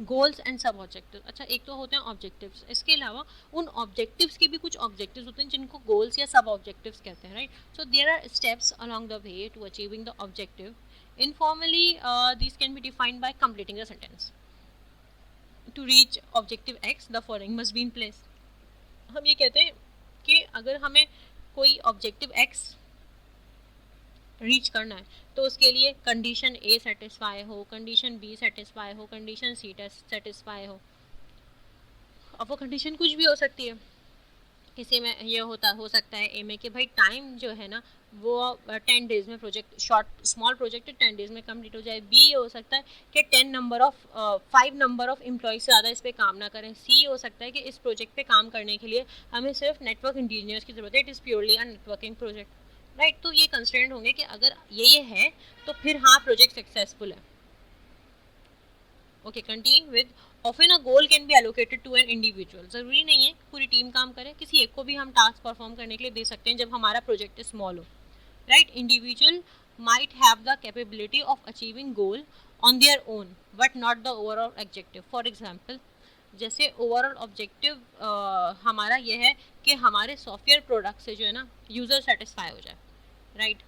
goals and सब ऑब्जेक्टिव। अच्छा, एक तो होते हैं ऑब्जेक्टिव्स, इसके अलावा उन ऑब्जेक्टिव्स के भी कुछ ऑब्जेक्टिव्स होते हैं जिनको गोल्स या सब ऑब्जेक्टिव्स कहते हैं, right. So there are steps along the way to achieving the objective. Informally this can be defined by completing the sentence. To reach objective X the following must be in place. हम ये कहते हैं कि अगर हमें कोई ऑब्जेक्टिव एक्स रीच करना है तो उसके लिए कंडीशन ए सेटिस्फाई हो, कंडीशन बी सेटिस्फाई हो, कंडीशन सी सेटिस्फाई हो। अब वो कंडीशन कुछ भी हो सकती है। किसी में ये हो सकता है ए में कि भाई टाइम जो है ना वो 10 डेज में project, short small project 10 days में कंप्लीट हो जाए। बी ये हो सकता है कि 5 नंबर ऑफ एम्प्लॉय से ज़्यादा इस पर काम ना करें। सी हो सकता है कि इस प्रोजेक्ट पे काम करने के लिए हमें सिर्फ नेटवर्क इंजीनियर्स की ज़रूरत है, it is purely a networking project, right. तो ये कंस्ट्रेंट होंगे कि अगर ये है तो फिर हाँ प्रोजेक्ट सक्सेसफुल है। Okay, continue with often a goal can be allocated to an individual. ज़रूरी नहीं है पूरी टीम काम करे, किसी एक को भी हम टास्क परफॉर्म करने के लिए दे सकते हैं जब हमारा प्रोजेक्ट स्मॉल हो, right. Individual might have the capability of achieving goal on their own but not the overall objective। for example, जैसे ओवरऑल ऑब्जेक्टिव हमारा ये है कि हमारे सॉफ्टवेयर प्रोडक्ट से जो है ना यूज़र सेटिस्फाई हो जाए, राइट।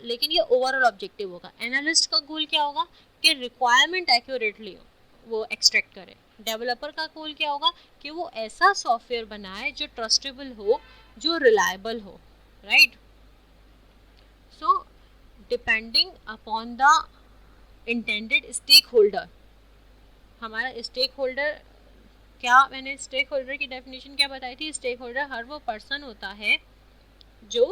लेकिन ये ओवरऑल ऑब्जेक्टिव होगा। एनालिस्ट का गोल क्या होगा कि रिक्वायरमेंट एक्यूरेटली वो एक्सट्रैक्ट करे। डेवलपर का गोल क्या होगा कि वो ऐसा सॉफ्टवेयर बनाए जो ट्रस्टेबल हो, जो रिलायबल हो, right. So depending upon the intended stakeholder, हमारा स्टेक होल्डर क्या, मैंने स्टेक होल्डर की डेफिनेशन क्या बताई थी? स्टेक होल्डर हर वो पर्सन होता है जो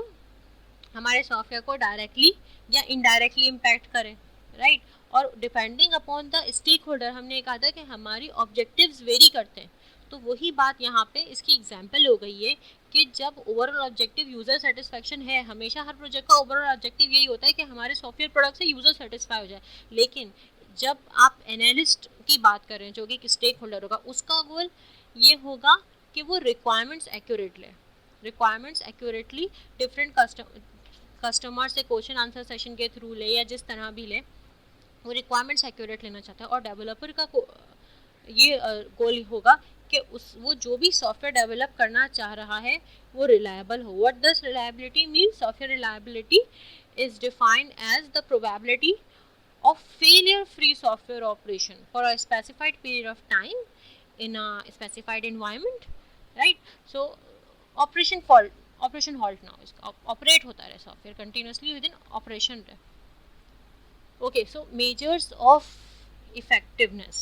हमारे सॉफ्टवेयर को डायरेक्टली या इनडायरेक्टली इम्पैक्ट करे, राइट। और depending upon the stakeholder, हमने कहा था कि हमारी ऑब्जेक्टिव्स वेरी करते हैं, तो वही बात यहाँ पे इसकी एग्जाम्पल हो गई है कि जब ओवरऑल ऑब्जेक्टिव यूज़र सेटिस्फैक्शन है, हमेशा हर प्रोजेक्ट का ओवरऑल ऑब्जेक्टिव यही होता है कि हमारे सॉफ्टवेयर प्रोडक्ट से यूज़र सेटिस्फाई हो जाए। लेकिन जब आप एनालिस्ट की बात करें जो कि स्टेक होल्डर होगा, उसका गोल ये होगा कि वो रिक्वायरमेंट्स एक्यूरेट ले, रिक्वायरमेंट्स एक्यूरेटली डिफरेंट कस्टमर से क्वेश्चन आंसर सेशन के थ्रू ले या जिस तरह भी ले, वो रिक्वायरमेंट्स एक्यूरेट लेना चाहता है। और डेवलपर का ये गोल होगा कि वो जो भी सॉफ्टवेयर डेवलप करना चाह रहा है वो रिलायबल हो। What does reliability mean? Software reliability is defined as the probability of failure-free software operation for a specified period of time in a specified environment, right? So operation halt now इसका operate होता रहे software continuously within operation रहे. Okay, so measures of effectiveness,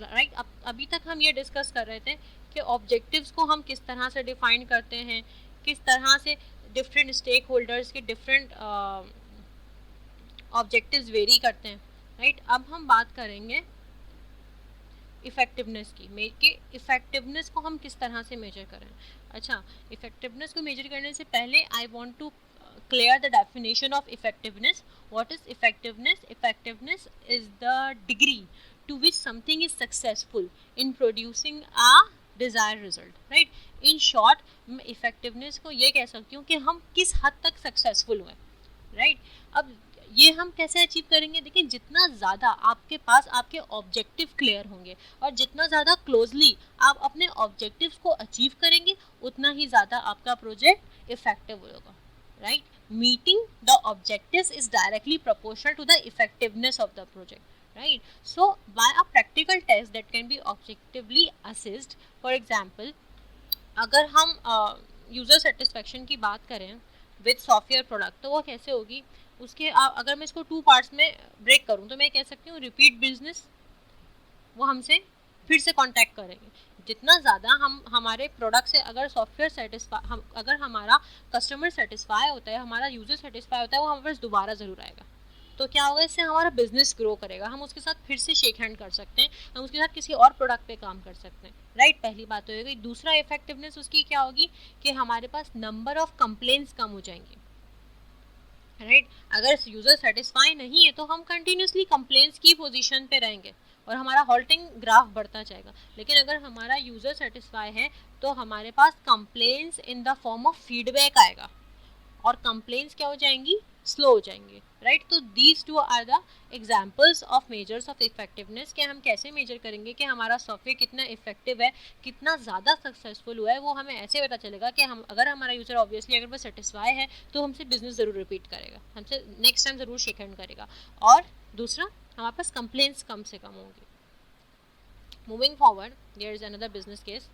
right. अभी तक हम ये डिस्कस कर रहे थे कि ऑब्जेक्टिव्स को हम किस तरह से डिफाइन करते हैं, किस तरह से डिफरेंट स्टेक होल्डर्स के डिफरेंट ऑब्जेक्टिव्स वेरी करते हैं, राइट. अब हम बात करेंगे इफेक्टिवनेस की, कि इफेक्टिवनेस को हम किस तरह से मेजर करें. अच्छा, इफेक्टिवनेस को मेजर करने से पहले I want to clear the definition of effectiveness. What is effectiveness? Effectiveness is the degree to which something is successful in producing a desired result, right? In short, मैं effectiveness को ये कह सकती हूँ कि हम किस हद तक successful हुए, right? अब ये हम कैसे अचीव करेंगे? देखिए, जितना ज़्यादा आपके पास आपके ऑब्जेक्टिव क्लियर होंगे और जितना ज़्यादा क्लोजली आप अपने ऑब्जेक्टिव्स को अचीव करेंगे, उतना ही ज़्यादा आपका प्रोजेक्ट इफेक्टिव होगा, right? Meeting the objectives is directly proportional to the effectiveness of the project, right? So by a practical test that can be objectively assessed, for example, अगर हम यूज़र सेटिस्फेक्शन की बात करें विद सॉफ्टवेयर प्रोडक्ट, तो वो कैसे होगी? उसके अगर मैं इसको 2 पार्ट्स में ब्रेक करूँ तो मैं कह सकती हूँ रिपीट बिजनेस, वो हमसे फिर से कांटेक्ट करेंगे. जितना ज़्यादा हम हमारे प्रोडक्ट से अगर सॉफ्टवेयर सेटिस्फाई अगर हमारा कस्टमर सेटिस्फाई होता है, हमारा यूज़र सेटिस्फाई होता है, वो हमारे पास दोबारा ज़रूर आएगा. तो क्या होगा? इससे हमारा बिजनेस ग्रो करेगा, हम उसके साथ फिर से शेक हैंड कर सकते हैं, हम उसके साथ किसी और प्रोडक्ट पे काम कर सकते हैं, राइट. पहली बात तो होगी. दूसरा इफेक्टिवनेस उसकी क्या होगी कि हमारे पास नंबर ऑफ कंप्लेंट्स कम हो जाएंगे, राइट. अगर यूज़र सेटिस्फाई नहीं है तो हम कंटिन्यूसली कंप्लेंट्स की पोजीशन पे रहेंगे और हमारा हॉल्टिंग ग्राफ बढ़ता जाएगा. लेकिन अगर हमारा यूज़र सेटिस्फाई है तो हमारे पास complaints in the form of feedback आएगा और कंप्लेंट्स क्या हो जाएंगी? स्लो हो जाएंगे, राइट. तो these two are the examples of measures of effectiveness, कि हम कैसे मेजर करेंगे कि हमारा सॉफ्टवेयर कितना इफेक्टिव है, कितना ज़्यादा सक्सेसफुल हुआ है. वो हमें ऐसे पता चलेगा कि हम अगर हमारा यूज़र ऑब्वियसली अगर वो सेटिस्फाई है तो हमसे बिजनेस ज़रूर रिपीट करेगा, हमसे नेक्स्ट टाइम ज़रूर शेक हैंड करेगा. और दूसरा, हमारे पास कंप्लेंट्स कम से कम होंगी. Moving forward, there is another business case.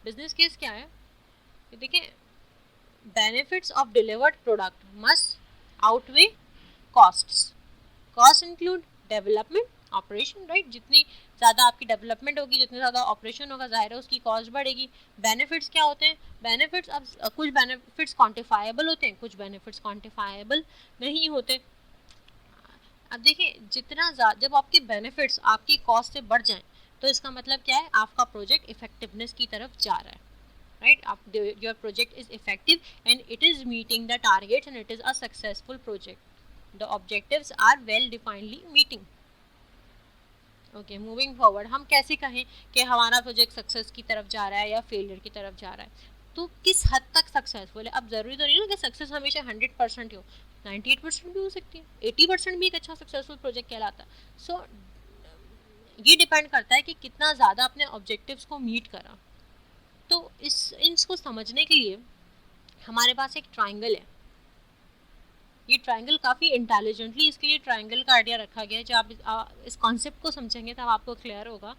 Business case क्या है? देखिए, benefits of delivered product must outweigh costs. Costs include development, operation, right? जितनी ज़्यादा आपकी डेवलपमेंट होगी, जितनी ज़्यादा ऑपरेशन होगा, जाहिर है उसकी कॉस्ट बढ़ेगी. बेनिफिट्स क्या होते हैं? बेनिफिट्स, अब कुछ बेनिफिट्स क्वान्टिफाइबल होते हैं, कुछ बेनिफिट्स क्वान्टिफाइबल नहीं होते. अब देखिए, जितना जब आपके बेनिफिट्स आपकी कॉस्ट से बढ़ जाएं तो इसका मतलब क्या है? आपका प्रोजेक्ट इफेक्टिवनेस की तरफ जा रहा है, right? Your project is effective and it is meeting the targets and it is a successful project. The objectives are well definedly meeting. Okay, moving forward, हम कैसे कहें कि हमारा प्रोजेक्ट सक्सेस की तरफ जा रहा है या फेलियर की तरफ जा रहा है? तो किस हद तक सक्सेसफुल है? अब ज़रूरी तो नहीं ना कि सक्सेस हमेशा 100% हो, 98% भी हो सकती है, 80% भी एक अच्छा सक्सेसफुल प्रोजेक्ट कहलाता है. सो ये डिपेंड करता है कि कितना ज़्यादा अपने ऑब्जेक्टिव्स को मीट करा. तो इसको समझने के लिए हमारे पास एक ट्रायंगल है. ये ट्रायंगल काफ़ी इंटेलिजेंटली इसके लिए ट्रायंगल का आइडिया रखा गया है. जब आप इस कॉन्सेप्ट को समझेंगे तब आपको क्लियर होगा.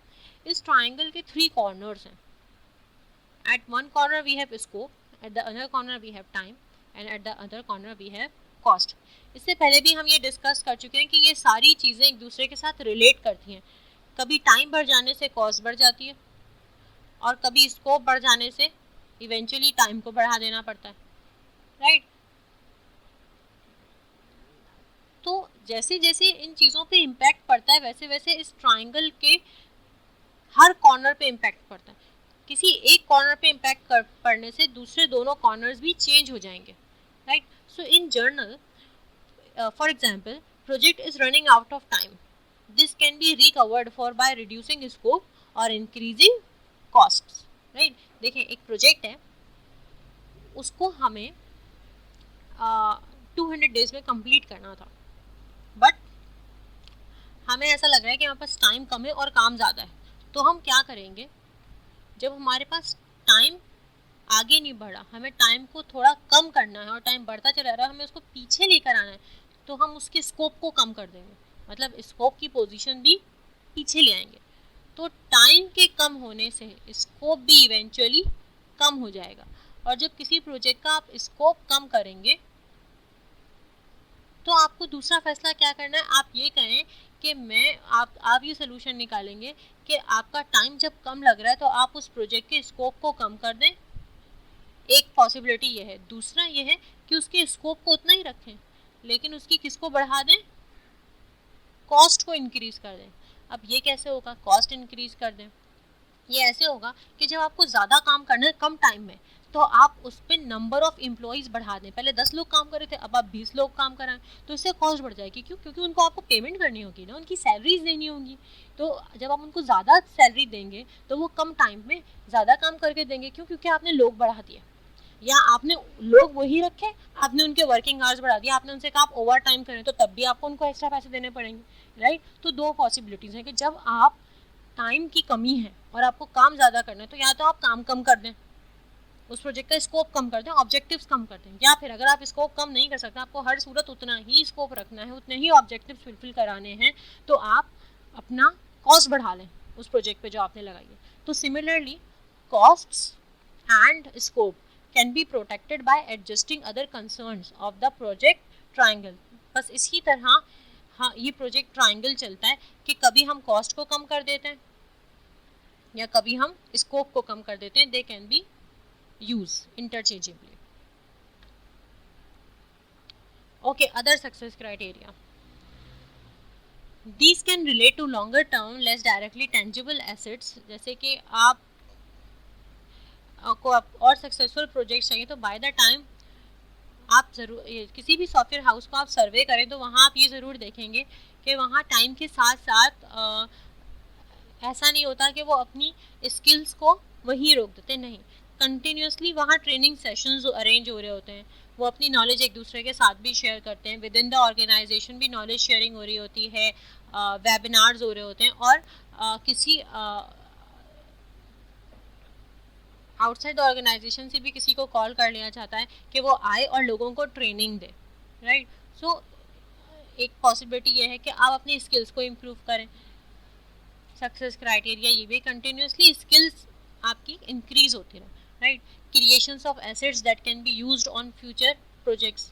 इस ट्रायंगल के 3 कॉर्नर्स हैं. At one corner we have scope, at the other corner we have time and at the other corner we have cost. इससे पहले भी हम ये डिस्कस कर चुके हैं कि ये सारी चीज़ें एक दूसरे के साथ रिलेट करती हैं. कभी टाइम बढ़ जाने से कॉस्ट बढ़ जाती है और कभी स्कोप बढ़ जाने से इवेंचुअली टाइम को बढ़ा देना पड़ता है, राइट. तो जैसे जैसे इन चीज़ों पे इम्पैक्ट पड़ता है वैसे वैसे इस ट्रायंगल के हर कॉर्नर पे इम्पैक्ट पड़ता है. किसी एक कॉर्नर पे इम्पैक्ट पड़ने से दूसरे दोनों कॉर्नर्स भी चेंज हो जाएंगे, right. So in journal, for example, project is running out of time. This can be recovered for by reducing scope और इंक्रीजिंग कॉस्ट्स, राइट. देखिए, एक प्रोजेक्ट है, उसको हमें 200 डेज में कंप्लीट करना था, बट हमें ऐसा लग रहा है कि हमारे पास टाइम कम है और काम ज़्यादा है. तो हम क्या करेंगे? जब हमारे पास टाइम आगे नहीं बढ़ा, हमें टाइम को थोड़ा कम करना है और टाइम बढ़ता चला रहा है, हमें उसको पीछे लेकर आना है, तो हम उसके स्कोप को कम कर देंगे, मतलब स्कोप की पोजीशन भी पीछे ले आएंगे। तो टाइम के कम होने से स्कोप भी इवेंचुअली कम हो जाएगा। और जब किसी प्रोजेक्ट का आप स्कोप कम करेंगे तो आपको दूसरा फैसला क्या करना है, आप ये करें कि आप ये सोल्यूशन निकालेंगे कि आपका टाइम जब कम लग रहा है तो आप उस प्रोजेक्ट के स्कोप को कम कर दें, एक पॉसिबिलिटी ये है। दूसरा ये है कि उसके स्कोप को उतना ही रखें लेकिन उसकी किसको बढ़ा दें, कॉस्ट को इंक्रीज कर दें। अब ये कैसे होगा, कॉस्ट इंक्रीज कर दें, ये ऐसे होगा कि जब आपको ज़्यादा काम करना है कम टाइम में तो आप उस पर नंबर ऑफ एम्प्लॉयज़ बढ़ा दें। पहले 10 लोग काम कर रहे थे, अब आप 20 लोग काम कराएं, तो इससे कॉस्ट बढ़ जाएगी। क्यों? क्योंकि उनको आपको पेमेंट करनी होगी ना, उनकी सैलरीज देनी होंगी। तो जब आप उनको ज़्यादा सैलरी देंगे तो वो कम टाइम में ज़्यादा काम करके देंगे। क्यों? क्योंकि आपने लोग बढ़ा दिए, या आपने लोग वही रखे, आपने उनके वर्किंग आवर्स बढ़ा दिया, आपने उनसे कहा आप ओवर टाइम करें तो तब भी आपको उनको एक्स्ट्रा पैसे देने पड़ेंगे, राइट। तो दो पॉसिबिलिटीज़ हैं कि जब आप टाइम की कमी है और आपको काम ज़्यादा करना है तो या तो आप काम कम कर दें, उस प्रोजेक्ट का स्कोप कम कर दें, ऑब्जेक्टिव्स कम कर दें, या फिर अगर आप स्कोप कम नहीं कर सकते, आपको हर सूरत उतना ही स्कोप रखना है, उतने ही ऑब्जेक्टिव्स फुलफिल कराने हैं, तो आप अपना कॉस्ट बढ़ा लें उस प्रोजेक्ट पे जो आपने लगाई है। तो similarly costs and scope can be protected by adjusting other concerns of the project triangle. बस इसी तरह हाँ ये प्रोजेक्ट ट्रायंगल चलता है कि कभी हम कॉस्ट को कम कर देते हैं या कभी हम स्कोप को कम कर देते हैं। They can be use interchangeably. Okay, other success criteria, these can relate to longer term less directly tangible assets। जैसे कि आपको और सक्सेसफुल प्रोजेक्ट चाहिए तो बाय द टाइम आप ज़रूर किसी भी सॉफ्टवेयर हाउस को आप सर्वे करें तो वहाँ आप ये ज़रूर देखेंगे कि वहाँ टाइम के साथ साथ ऐसा नहीं होता कि वो अपनी स्किल्स को वहीं रोक देते, नहीं, कंटिन्यूसली वहाँ ट्रेनिंग सेशंस अरेंज हो रहे होते हैं, वो अपनी नॉलेज एक दूसरे के साथ भी शेयर करते हैं, विद इन द ऑर्गेनाइजेशन भी नॉलेज शेयरिंग हो रही होती है, वेबिनार्स हो रहे होते हैं, और किसी आउटसाइड ऑर्गेनाइजेशन से भी किसी को कॉल कर लिया जाता है कि वो आए और लोगों को ट्रेनिंग दे, राइट। सो एक पॉसिबिलिटी ये है कि आप अपनी स्किल्स को इम्प्रूव करें। सक्सेस क्राइटेरिया ये भी कंटिन्यूसली स्किल्स आपकी इंक्रीज होती रहे, right. Creations of assets that can be used on future projects.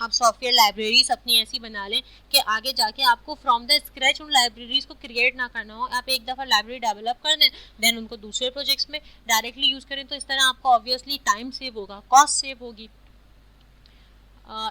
आप सॉफ्टवेयर लाइब्रेरीज अपनी ऐसी बना लें कि आगे जाके आपको फ्रॉम द स्क्रैच उन लाइब्रेरीज को क्रिएट ना करना हो, आप एक दफ़ा लाइब्रेरी डेवलप कर दें, देन उनको दूसरे प्रोजेक्ट्स में डायरेक्टली यूज़ करें, तो इस तरह आपको ऑब्वियसली टाइम सेव होगा, कॉस्ट सेव होगी।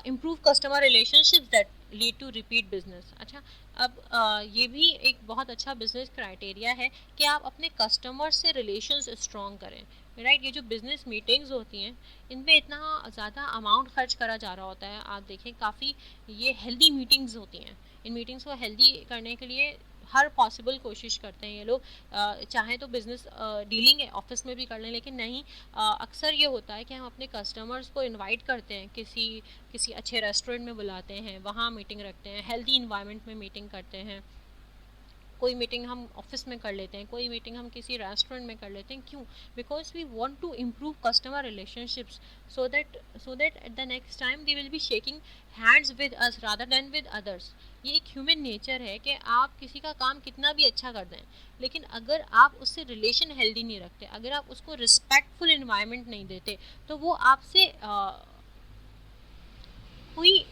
Improve customer relationships that lead to repeat business. अच्छा, अब ये भी एक बहुत अच्छा बिजनेस क्राइटेरिया है कि आप अपने कस्टमर से रिलेशंस स्ट्रॉन्ग करें, राइट। ये जो बिजनेस मीटिंग्स होती हैं इनमें इतना ज़्यादा अमाउंट खर्च करा जा रहा होता है, आप देखें काफ़ी ये हेल्दी मीटिंग्स होती हैं, इन मीटिंग्स को हेल्दी करने के लिए हर पॉसिबल कोशिश करते हैं ये लोग। चाहे तो बिज़नेस डीलिंग है ऑफिस में भी कर लें, लेकिन नहीं, अक्सर ये होता है कि हम अपने कस्टमर्स को इनवाइट करते हैं, किसी अच्छे रेस्टोरेंट में बुलाते हैं, वहाँ मीटिंग रखते हैं, हेल्दी इन्वायरमेंट में मीटिंग करते हैं। कोई मीटिंग हम ऑफिस में कर लेते हैं, कोई मीटिंग हम किसी रेस्टोरेंट में कर लेते हैं। क्यों? Because we want to improve customer relationships so that at the next time they will be shaking hands with us rather than with others. ये एक ह्यूमन नेचर है कि आप किसी का काम कितना भी अच्छा कर दें, लेकिन अगर आप उससे रिलेशन हेल्दी नहीं रखते, अगर आप उसको रिस्पेक्टफुल इन्वायरमेंट नहीं देते, तो वो आपसे कोई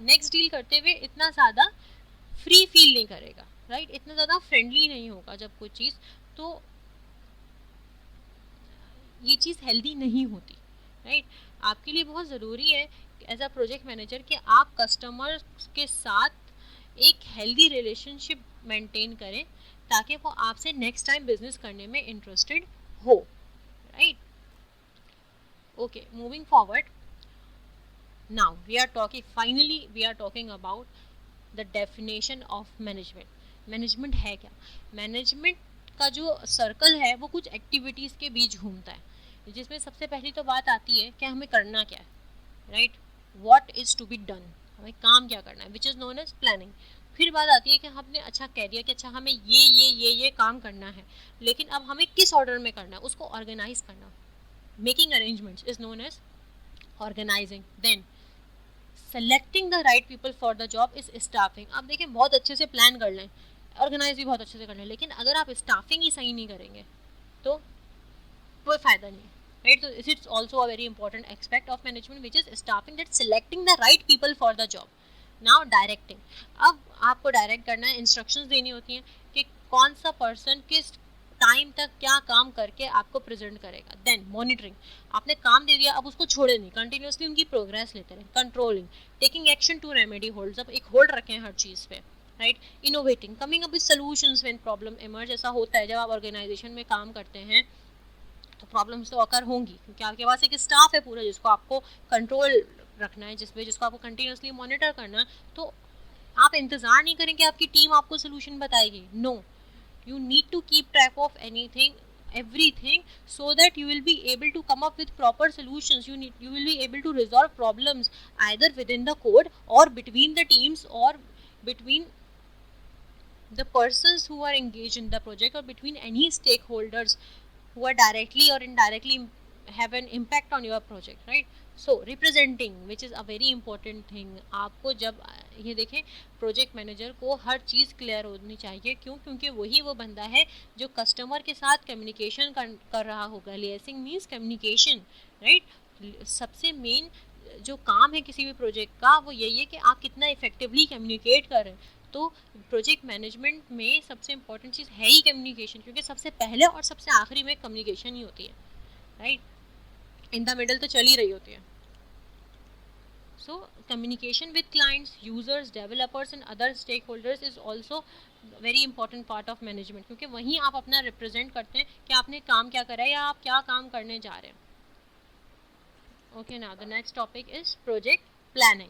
नेक्स्ट डील करते हुए इतना ज़्यादा फ्री फील नहीं करेगा, राइट, इतना ज़्यादा फ्रेंडली नहीं होगा जब कोई चीज़, तो ये चीज़ हेल्दी नहीं होती, राइट। आपके लिए बहुत ज़रूरी है एज अ प्रोजेक्ट मैनेजर कि आप कस्टमर के साथ एक हेल्दी रिलेशनशिप मेंटेन करें ताकि वो आपसे नेक्स्ट टाइम बिजनेस करने में इंटरेस्टेड हो, right. Okay, moving forward, now we are talking about the definition of management है क्या? मैनेजमेंट का जो सर्कल है वो कुछ एक्टिविटीज़ के बीच घूमता है, जिसमें सबसे पहली तो बात आती है कि हमें करना क्या है, right, what is to be done, हमें काम क्या करना है, which is known as planning. फिर बात आती है कि हमने अच्छा कह दिया कि अच्छा हमें ये काम करना है, लेकिन अब हमें किस ऑर्डर में करना है, उसको ऑर्गेनाइज करना, Making arrangements is known as organizing. Then selecting the right people for the job is staffing. आप देखिए बहुत अच्छे से प्लान कर लें, ऑर्गेनाइज भी बहुत अच्छे से कर लें, लेकिन अगर आप स्टाफिंग ही सही नहीं करेंगे तो कोई फ़ायदा नहीं. राइट, तो it's also a very important aspect of management which is staffing, that selecting the right people for the job. Now directing. अब आपको डायरेक्ट करना है, इंस्ट्रक्शंस देनी होती हैं कि कौन सा पर्सन किस टाइम तक क्या काम करके आपको प्रेजेंट करेगा. Then monitoring. आपने काम दे दिया, अब उसको छोड़े नहीं, कंटिन्यूसली उनकी प्रोग्रेस लेते रहें. Controlling. Taking action to remedy holds. अब एक होल्ड रखें हर चीज़ पे. Right. Innovating. Coming up with solutions when problem emerge. ऐसा होता है जब आप ऑर्गेनाइजेशन में काम करते हैं तो प्रॉब्लम्स तो अकर होंगी, क्योंकि आपके पास एक स्टाफ है पूरा जिसको आपको कंट्रोल रखना है, जिसको आपको कंटिन्यूसली मॉनिटर करना है. तो आप इंतज़ार नहीं करें कि आपकी टीम आपको सोल्यूशन बताएगी. No, you need to keep track of everything, so that you will be able to come up with proper solutions. You will be able to resolve problems either within the code or between the teams or between the persons who are engaged in the project or between any stakeholders who are directly or indirectly have an impact on your project. Right. So representing which is a very important thing. आपको जब ये देखें, प्रोजेक्ट मैनेजर को हर चीज़ क्लियर होनी चाहिए. क्यों? क्योंकि वही वो बंदा है जो कस्टमर के साथ कम्युनिकेशन कर रहा होगा. लिएसिंग मीन्स कम्युनिकेशन. राइट. सबसे मेन जो काम है किसी भी प्रोजेक्ट का वो यही है कि आप कितना इफेक्टिवली कम्युनिकेट कर रहे हैं. तो प्रोजेक्ट मैनेजमेंट में सबसे इम्पॉर्टेंट चीज़ है ही कम्युनिकेशन, क्योंकि सबसे पहले और सबसे आखिरी में कम्युनिकेशन ही होती है. राइट. इन द मिडल तो चल ही रही होती है. So communication with clients, users, developers and other stakeholders is also very important part of management, क्योंकि वहीं आप अपना रिप्रेजेंट करते हैं कि आपने काम क्या करा है या आप क्या काम करने जा रहे हैं. Okay, now the next topic is project planning.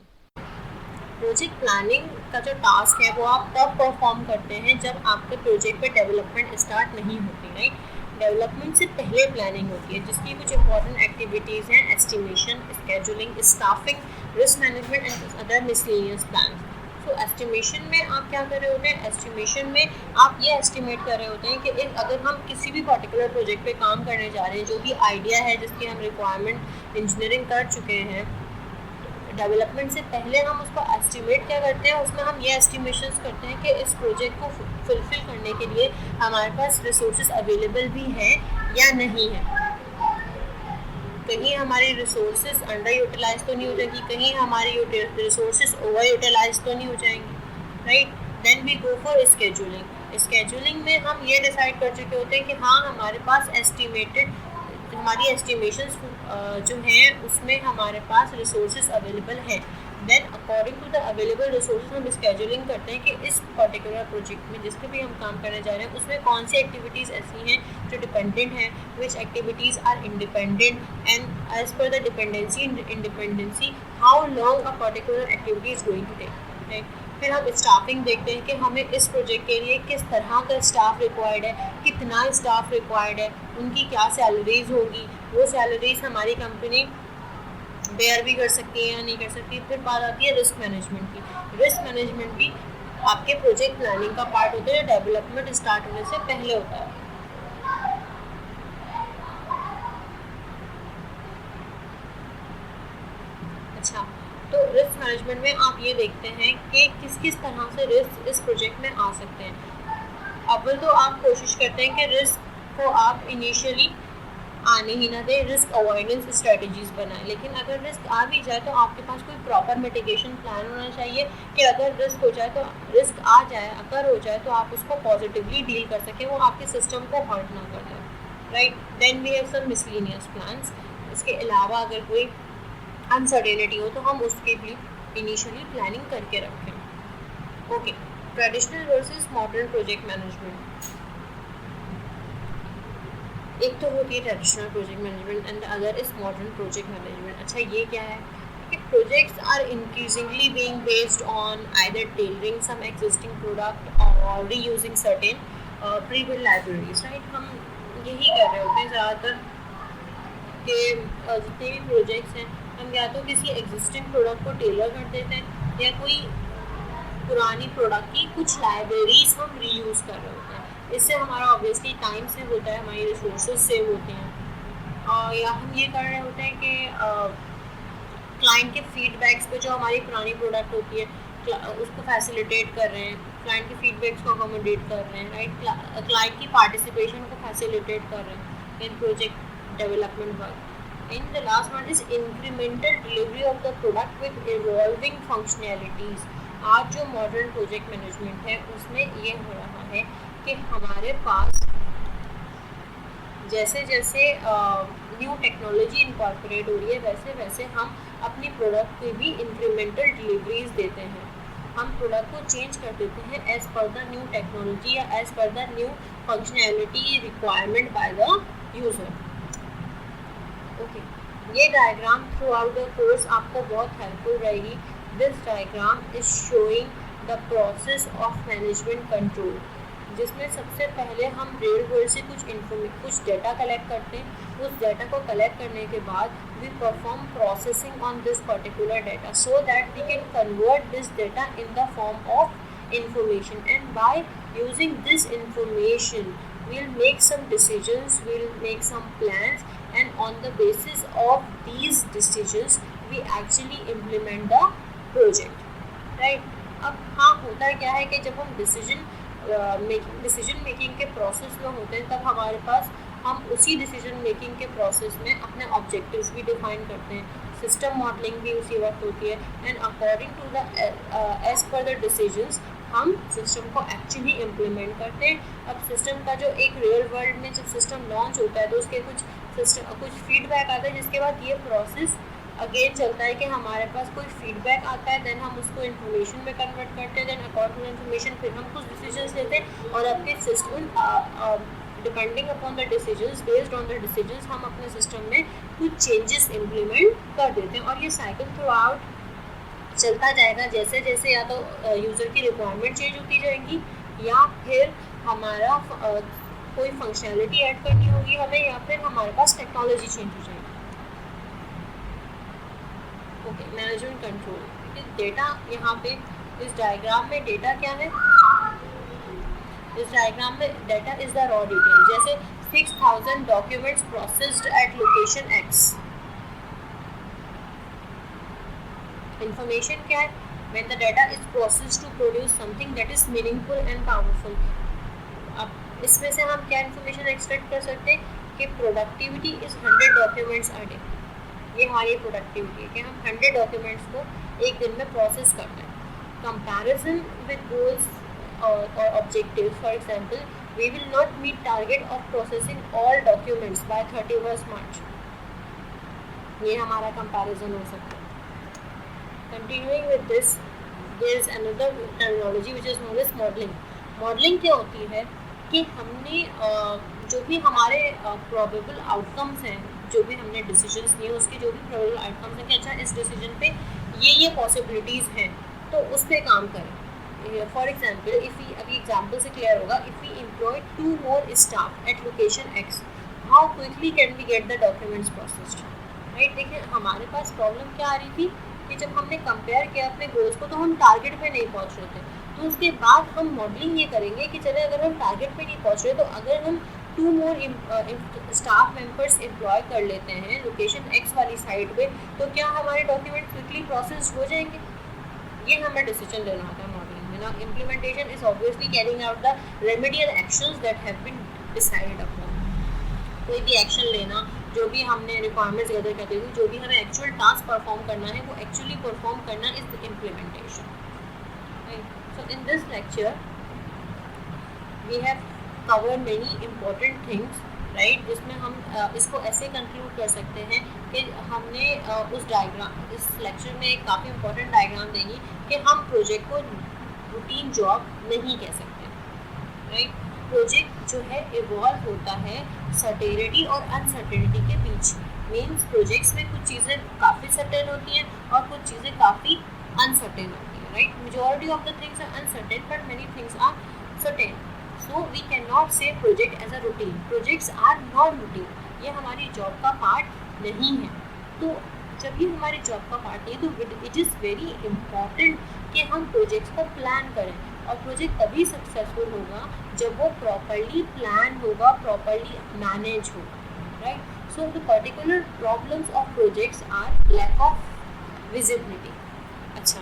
Project planning का जो टास्क है वो आप तब परफॉर्म करते हैं जब आपके प्रोजेक्ट पे डेवलपमेंट स्टार्ट नहीं होती. राइट. डेवलपमेंट से पहले प्लानिंग होती है जिसकी कुछ इंपॉर्टेंट एक्टिविटीज़ हैं: estimation, scheduling, staffing, risk management and other miscellaneous plan. So estimation में आप क्या कर रहे होते हैं? एस्टिमेशन में आप ये एस्टिमेट कर रहे होते हैं कि अगर हम किसी भी पर्टिकुलर प्रोजेक्ट पे काम करने जा रहे हैं, जो भी आइडिया है जिसकी हम रिक्वायरमेंट इंजीनियरिंग कर चुके हैं, डेवलपमेंट से पहले हम उसको एस्टिमेट क्या करते हैं, उसमें हम ये एस्टिमेशंस करते हैं कि इस प्रोजेक्ट को फुलफिल करने के लिए हमारे पास रिसोर्सेज अवेलेबल भी हैं या नहीं है. कहीं हमारे रिसोर्सेज अंडर यूटिलाइज तो नहीं हो जाएंगी, कहीं हमारे रिसोर्सेज ओवर यूटिलाइज तो नहीं हो जाएंगी. Right. Then we go for scheduling. Scheduling में हम ये डिसाइड कर चुके होते हैं कि हाँ हमारे पास एस्टिमेटेड हमारी एस्टिमेशंस जो हैं उसमें हमारे पास रिसोर्सेज अवेलेबल हैं. Then according to the available resources हम स्केजुलिंग करते हैं कि इस पर्टिकुलर प्रोजेक्ट में जिस पे भी हम काम करने जा रहे हैं उसमें कौन सी एक्टिविटीज़ ऐसी हैं जो डिपेंडेंट हैं, which activities are independent, and as per the dependency independency how long a particular activity is going to take. Right. फिर हम स्टाफिंग देखते हैं कि हमें इस प्रोजेक्ट के लिए किस तरह का स्टाफ रिक्वायर्ड है, कितना स्टाफ रिक्वायर्ड है, उनकी क्या सैलरीज होगी, वो सैलरीज हमारी कंपनी बेयर भी कर सकती है या नहीं कर सकती. फिर बात आती है रिस्क मैनेजमेंट की. रिस्क मैनेजमेंट भी आपके प्रोजेक्ट प्लानिंग का पार्ट होता है, डेवलपमेंट स्टार्ट होने से पहले होता है. अच्छा, तो रिस्क मैनेजमेंट में आप ये देखते हैं कि किस किस तरह से रिस्क इस प्रोजेक्ट में आ सकते हैं. अव्वल तो आप कोशिश करते हैं कि रिस्क को आप इनिशियली आने ही ना दें, रिस्क अवॉइडेंस स्ट्रेटजीज बनाएं. लेकिन अगर रिस्क आ भी जाए तो आपके पास कोई प्रॉपर मिटिगेशन प्लान होना चाहिए कि अगर रिस्क हो जाए तो रिस्क आ जाए, अगर हो जाए तो आप उसको पॉजिटिवली डील कर सकें, वो आपके सिस्टम को हर्ट ना कर दे. Right. Then we have some miscellaneous plans. इसके अलावा अगर कोई अनसर्टेनिटी हो तो हम उसके भी इनिशियली प्लानिंग करके रखें. Okay. Traditional versus modern project management. एक तो होती है traditional project management and the other is modern project management. अच्छा, ये क्या है कि projects are increasingly being based on either tailoring some existing product और reusing certain prebuilt libraries. Right. हम यही कर रहे होते हैं ज़्यादातर कि जितने भी प्रोजेक्ट्स हैं हम या तो किसी एग्जिस्टिंग प्रोडक्ट को टेलर कर देते हैं या कोई पुरानी प्रोडक्ट की कुछ लाइब्रेरीज हम रीयूज़ कर रहे होते हैं. इससे हमारा ऑब्वियसली टाइम सेव होता है, हमारी रिसोर्सेज सेव होते हैं. या हम ये कर रहे होते हैं कि क्लाइंट के फीडबैक्स पे जो हमारी पुरानी प्रोडक्ट होती है उसको फैसिलिटेट कर रहे हैं, क्लाइंट के फीडबैक्स को अकोमोडेट कर रहे हैं, राइट, क्लाइंट की पार्टिसिपेशन को फैसिलिटेट कर रहे हैं in project development work. In the last one is incremental delivery of the product with evolving functionalities. आज जो मॉडर्न प्रोजेक्ट मैनेजमेंट है उसमें ये हो रहा है कि हमारे पास जैसे जैसे न्यू टेक्नोलॉजी इनकॉर्पोरेट हो रही है वैसे वैसे हम अपनी प्रोडक्ट पे भी इंक्रीमेंटल डिलीवरीज देते हैं। हम प्रोडक्ट को चेंज कर देते हैं as per the new technology या as per the new functionality requirement by the user. Okay, ये diagram throughout the course आपको बहुत हेल्पफुल रहेगी। This diagram is showing the process of management control, जिसमें सबसे पहले हम रियल वर्ल्ड से कुछ डेटा कलेक्ट करते हैं। उस डेटा को कलेक्ट करने के बाद we perform processing on this particular data so that we can convert this data in the form of information, and by using this information we'll make some decisions, we'll make some plans, and on the basis of these decisions we actually implement the project, right? अब हाँ, होता क्या है कि जब हम डिसीजन मेकिंग के प्रोसेस में होते हैं तब हमारे पास हम उसी डिसीजन मेकिंग के प्रोसेस में अपने ऑब्जेक्टिव्स भी डिफाइन करते हैं, सिस्टम मॉडलिंग भी उसी वक्त होती है, and according to the as per the decisions हम सिस्टम को एक्चुअली इम्प्लीमेंट करते हैं। अब सिस्टम का जो एक रियल वर्ल्ड में जब सिस्टम लॉन्च होता है तो उसके कुछ फीडबैक आता है, जिसके बाद ये प्रोसेस अगेन चलता है कि हमारे पास कोई फीडबैक आता है, देन हम उसको इन्फॉर्मेशन में कन्वर्ट करते हैं, देन अकॉर्डिंग टू इन्फॉर्मेशन फिर हम कुछ डिसीजंस लेते हैं और अपने system depending upon the decisions, based on the decisions हम अपने सिस्टम में कुछ चेंजेस इम्प्लीमेंट कर देते हैं। और ये साइकिल थ्रू आउट चलता जाएगा जैसे जैसे या तो यूज़र की रिक्वायरमेंट चेंज होती जाएंगी या फिर हमारा कोई फंक्शनैलिटी ऐड करनी होगी हमें, या फिर हमारे पास टेक्नोलॉजी चेंज हो जाएगी। ओके, मैनेजमेंट कंट्रोल डेटा, यहाँ पे इस डायग्राम में डेटा क्या है, इस डायग्राम में data is the raw detail. जैसे 6000 documents processed at location X, information क्या है, when the data is processed to produce something that is meaningful and powerful. अब इसमें से हम क्या इन्फॉर्मेशन एक्सट्रैक्ट कर सकते हैं कि productivity is 100 documents a day. ये हमारी प्रोडक्टिविटी है कि हम 100 डॉक्यूमेंट्स को एक दिन में प्रोसेस करते हैं। कंपैरिजन विद गोल्स और objectives, for example we will not meet target of processing all documents by 31 March, ये हमारा कंपैरिजन हो सकता है। Continuing with this, there is another terminology which is known as modelling. Modelling क्या होती है कि हमने जो भी हमारे प्रोबेबल आउटकम्स हैं, जो भी हमने डिसीजंस लिए उसके जो भी प्रोबेबल आउटकम्स हैं कि अच्छा इस डिसीजन पे ये पॉसिबिलिटीज़ हैं तो उस पर काम करें। फॉर एग्जांपल अभी एग्जांपल से क्लियर होगा, if we employ 2 more staff at location X, how quickly can we get the documents processed, right. देखिए हमारे पास प्रॉब्लम क्या आ रही थी कि जब हमने कंपेयर किया अपने गोल्स को तो हम टारगेट पे नहीं पहुंच रहे थे। तो उसके बाद हम मॉडलिंग ये करेंगे कि चले अगर हम टारगेट पे नहीं पहुंच रहे तो अगर हम 2 more स्टाफ मेंबर्स एम्प्लॉय कर लेते हैं लोकेशन एक्स वाली साइट पे तो क्या हमारे डॉक्यूमेंट क्विकली प्रोसेस हो जाएंगे। ये हमें डिसीजन लेना होता है मॉडलिंग में ना। Implementation is obviously carrying out the remedial actions that have been decided upon. कोई भी एक्शन लेना, जो भी हमने रिक्वायरमेंट्स गैदर करते हुए जो भी हमें एक्चुअल टास्क परफॉर्म करना है वो एक्चुअली परफॉर्म करना is the implementation. So in this lecture we have cover many important things, right, जिसमें हम इसको ऐसे कंक्लूड कर सकते हैं कि हमने उस डायग्राम इस लेक्चर में एक काफ़ी इम्पॉर्टेंट डायग्राम देंगी कि हम प्रोजेक्ट को रूटीन जॉब नहीं कह सकते, राइट। प्रोजेक्ट जो है इवॉल्व होता है सर्टेनिटी और अनसर्टेनिटी के बीच। मीन्स प्रोजेक्ट्स में कुछ चीज़ें काफ़ी सर्टेन होती हैं और कुछ चीज़ें काफ़ी अनसर्टेन होती हैं, right. Majority of the things are uncertain but many things are certain. So we cannot say project as a routine. Projects are non-routine. ये हमारी जॉब का पार्ट नहीं है। तो जब ये हमारी जॉब का पार्ट नहीं है तो इट इज़ वेरी इम्पॉर्टेंट कि हम प्रोजेक्ट्स को प्लान करें। और प्रोजेक्ट तभी सक्सेसफुल होगा जब वो प्रॉपरली प्लान होगा, प्रॉपरली मैनेज होगा। right? So the particular problems of projects are lack of visibility. अच्छा,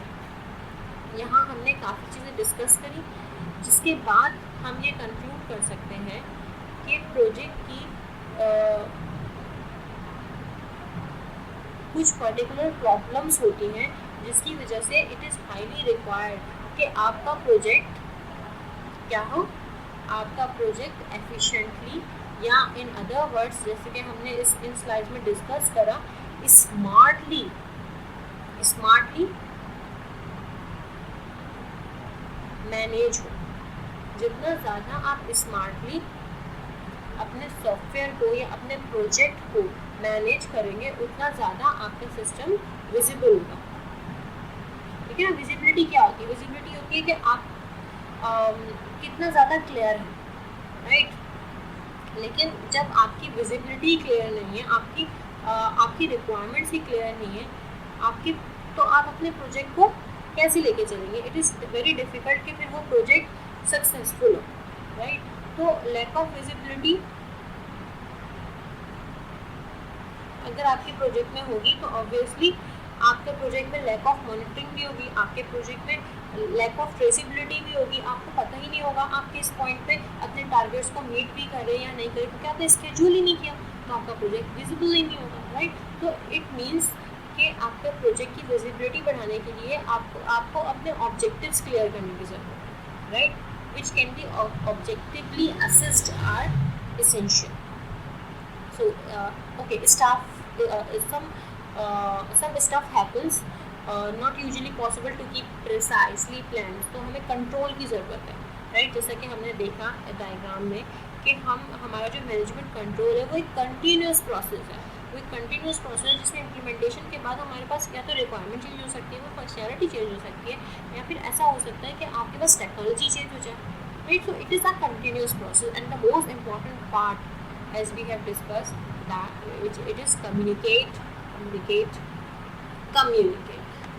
यहाँ हमने काफ़ी चीज़ें डिस्कस करी, जिसके बाद हम ये कंक्लूड कर सकते हैं कि प्रोजेक्ट की कुछ पर्टिकुलर प्रॉब्लम्स होती हैं जिसकी वजह से इट इज़ हाईली रिक्वायर्ड कि आपका प्रोजेक्ट क्या हो, आपका प्रोजेक्ट एफिशिएंटली या इन अदर वर्ड्स जैसे कि हमने इन स्लाइड्स में डिस्कस करा, स्मार्टली मैनेज हो। जितना ज़्यादा आप स्मार्टली अपने सॉफ्टवेयर को या अपने प्रोजेक्ट को मैनेज करेंगे उतना ज़्यादा आपका सिस्टम विजिबल होगा। ठीक है ना? विजिबिलिटी क्या होती है? विजिबिलिटी होती है कि आप कितना ज़्यादा क्लियर है, राइट? लेकिन जब आपकी विजिबिलिटी क्लियर नहीं है, आपकी रिक्वायरमेंट्स ही क्लियर नहीं है आपकी, तो आप अपने प्रोजेक्ट को कैसे लेके चलेंगे? इट इज़ वेरी डिफ़िकल्ट कि फिर वो प्रोजेक्ट सक्सेसफुल हो, राइट? तो लैक ऑफ विजिबिलिटी अगर आपके प्रोजेक्ट में होगी तो ऑब्वियसली आपके प्रोजेक्ट में लैक ऑफ मॉनिटरिंग भी होगी, आपके प्रोजेक्ट में लैक ऑफ ट्रेसिबिलिटी भी होगी। आपको पता ही नहीं होगा आप किस पॉइंट पे अपने टारगेट्स को मीट भी कर रहे हैं या नहीं कर रहे, क्योंकि आपने स्केड्यूल ही नहीं किया, तो आपका प्रोजेक्ट विजिबल ही नहीं होगा, राइट? तो इट मीन्स कि आपके प्रोजेक्ट की विजिबिलिटी बढ़ाने के लिए आपको अपने ऑब्जेक्टिव्स क्लियर करने की ज़रूरत है, right? Which can be objectively assessed are essential. So okay, some stuff happens not usually possible to keep precisely planned. तो हमें कंट्रोल की ज़रूरत है, राइट? जैसा कि हमने देखा डायग्राम में कि हमारा जो मैनेजमेंट कंट्रोल है वो एक कंटिन्यूस प्रोसेस है, वो एक कंटिन्यूस प्रोसेस है जिसमें इम्प्लीमेंटेशन के बाद हमारे पास या तो रिक्वायरमेंट चेंज हो सकती है, वो फंक्शनैलिटी चेंज हो सकती है, या फिर ऐसा हो सकता है कि आपके पास टेक्नोलॉजी चेंज हो जाए, right? So it is a continuous process and the most important part as we have discussed that it is communicate.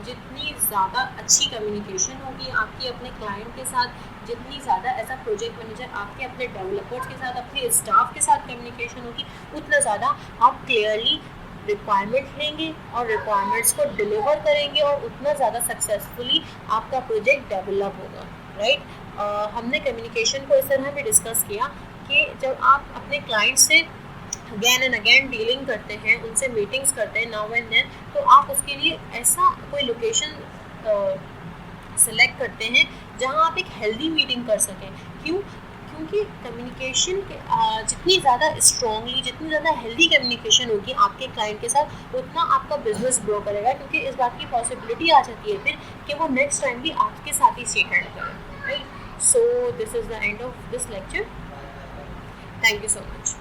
जितनी ज़्यादा अच्छी कम्युनिकेशन होगी आपकी अपने क्लाइंट के साथ, जितनी ज़्यादा एज अ प्रोजेक्ट मैनेजर आपके अपने डेवलपर्स के साथ, अपने स्टाफ के साथ कम्युनिकेशन होगी, उतना ज़्यादा आप क्लियरली रिक्वायरमेंट लेंगे और रिक्वायरमेंट्स को डिलीवर करेंगे और उतना ज़्यादा सक्सेसफुली आपका प्रोजेक्ट डेवलप होगा, राइट? हमने कम्युनिकेशन को इस तरह भी डिस्कस किया कि जब आप अपने क्लाइंट से अगेन एंड अगेन डीलिंग करते हैं, उनसे मीटिंग्स करते हैं नाउ एंड देन, तो आप उसके लिए ऐसा कोई लोकेशन सेलेक्ट करते हैं जहां आप एक हेल्दी मीटिंग कर सकें। क्योंकि कम्युनिकेशन के जितनी ज़्यादा स्ट्रॉन्गली, जितनी ज़्यादा हेल्दी कम्युनिकेशन होगी आपके क्लाइंट के साथ, उतना आपका बिजनेस ग्रो करेगा, क्योंकि इस बात की पॉसिबिलिटी आ जाती है फिर कि वो नेक्स्ट टाइम भी आपके साथ ही स्टे हैंड करें, right? So this is the end of this lecture. Thank you so much.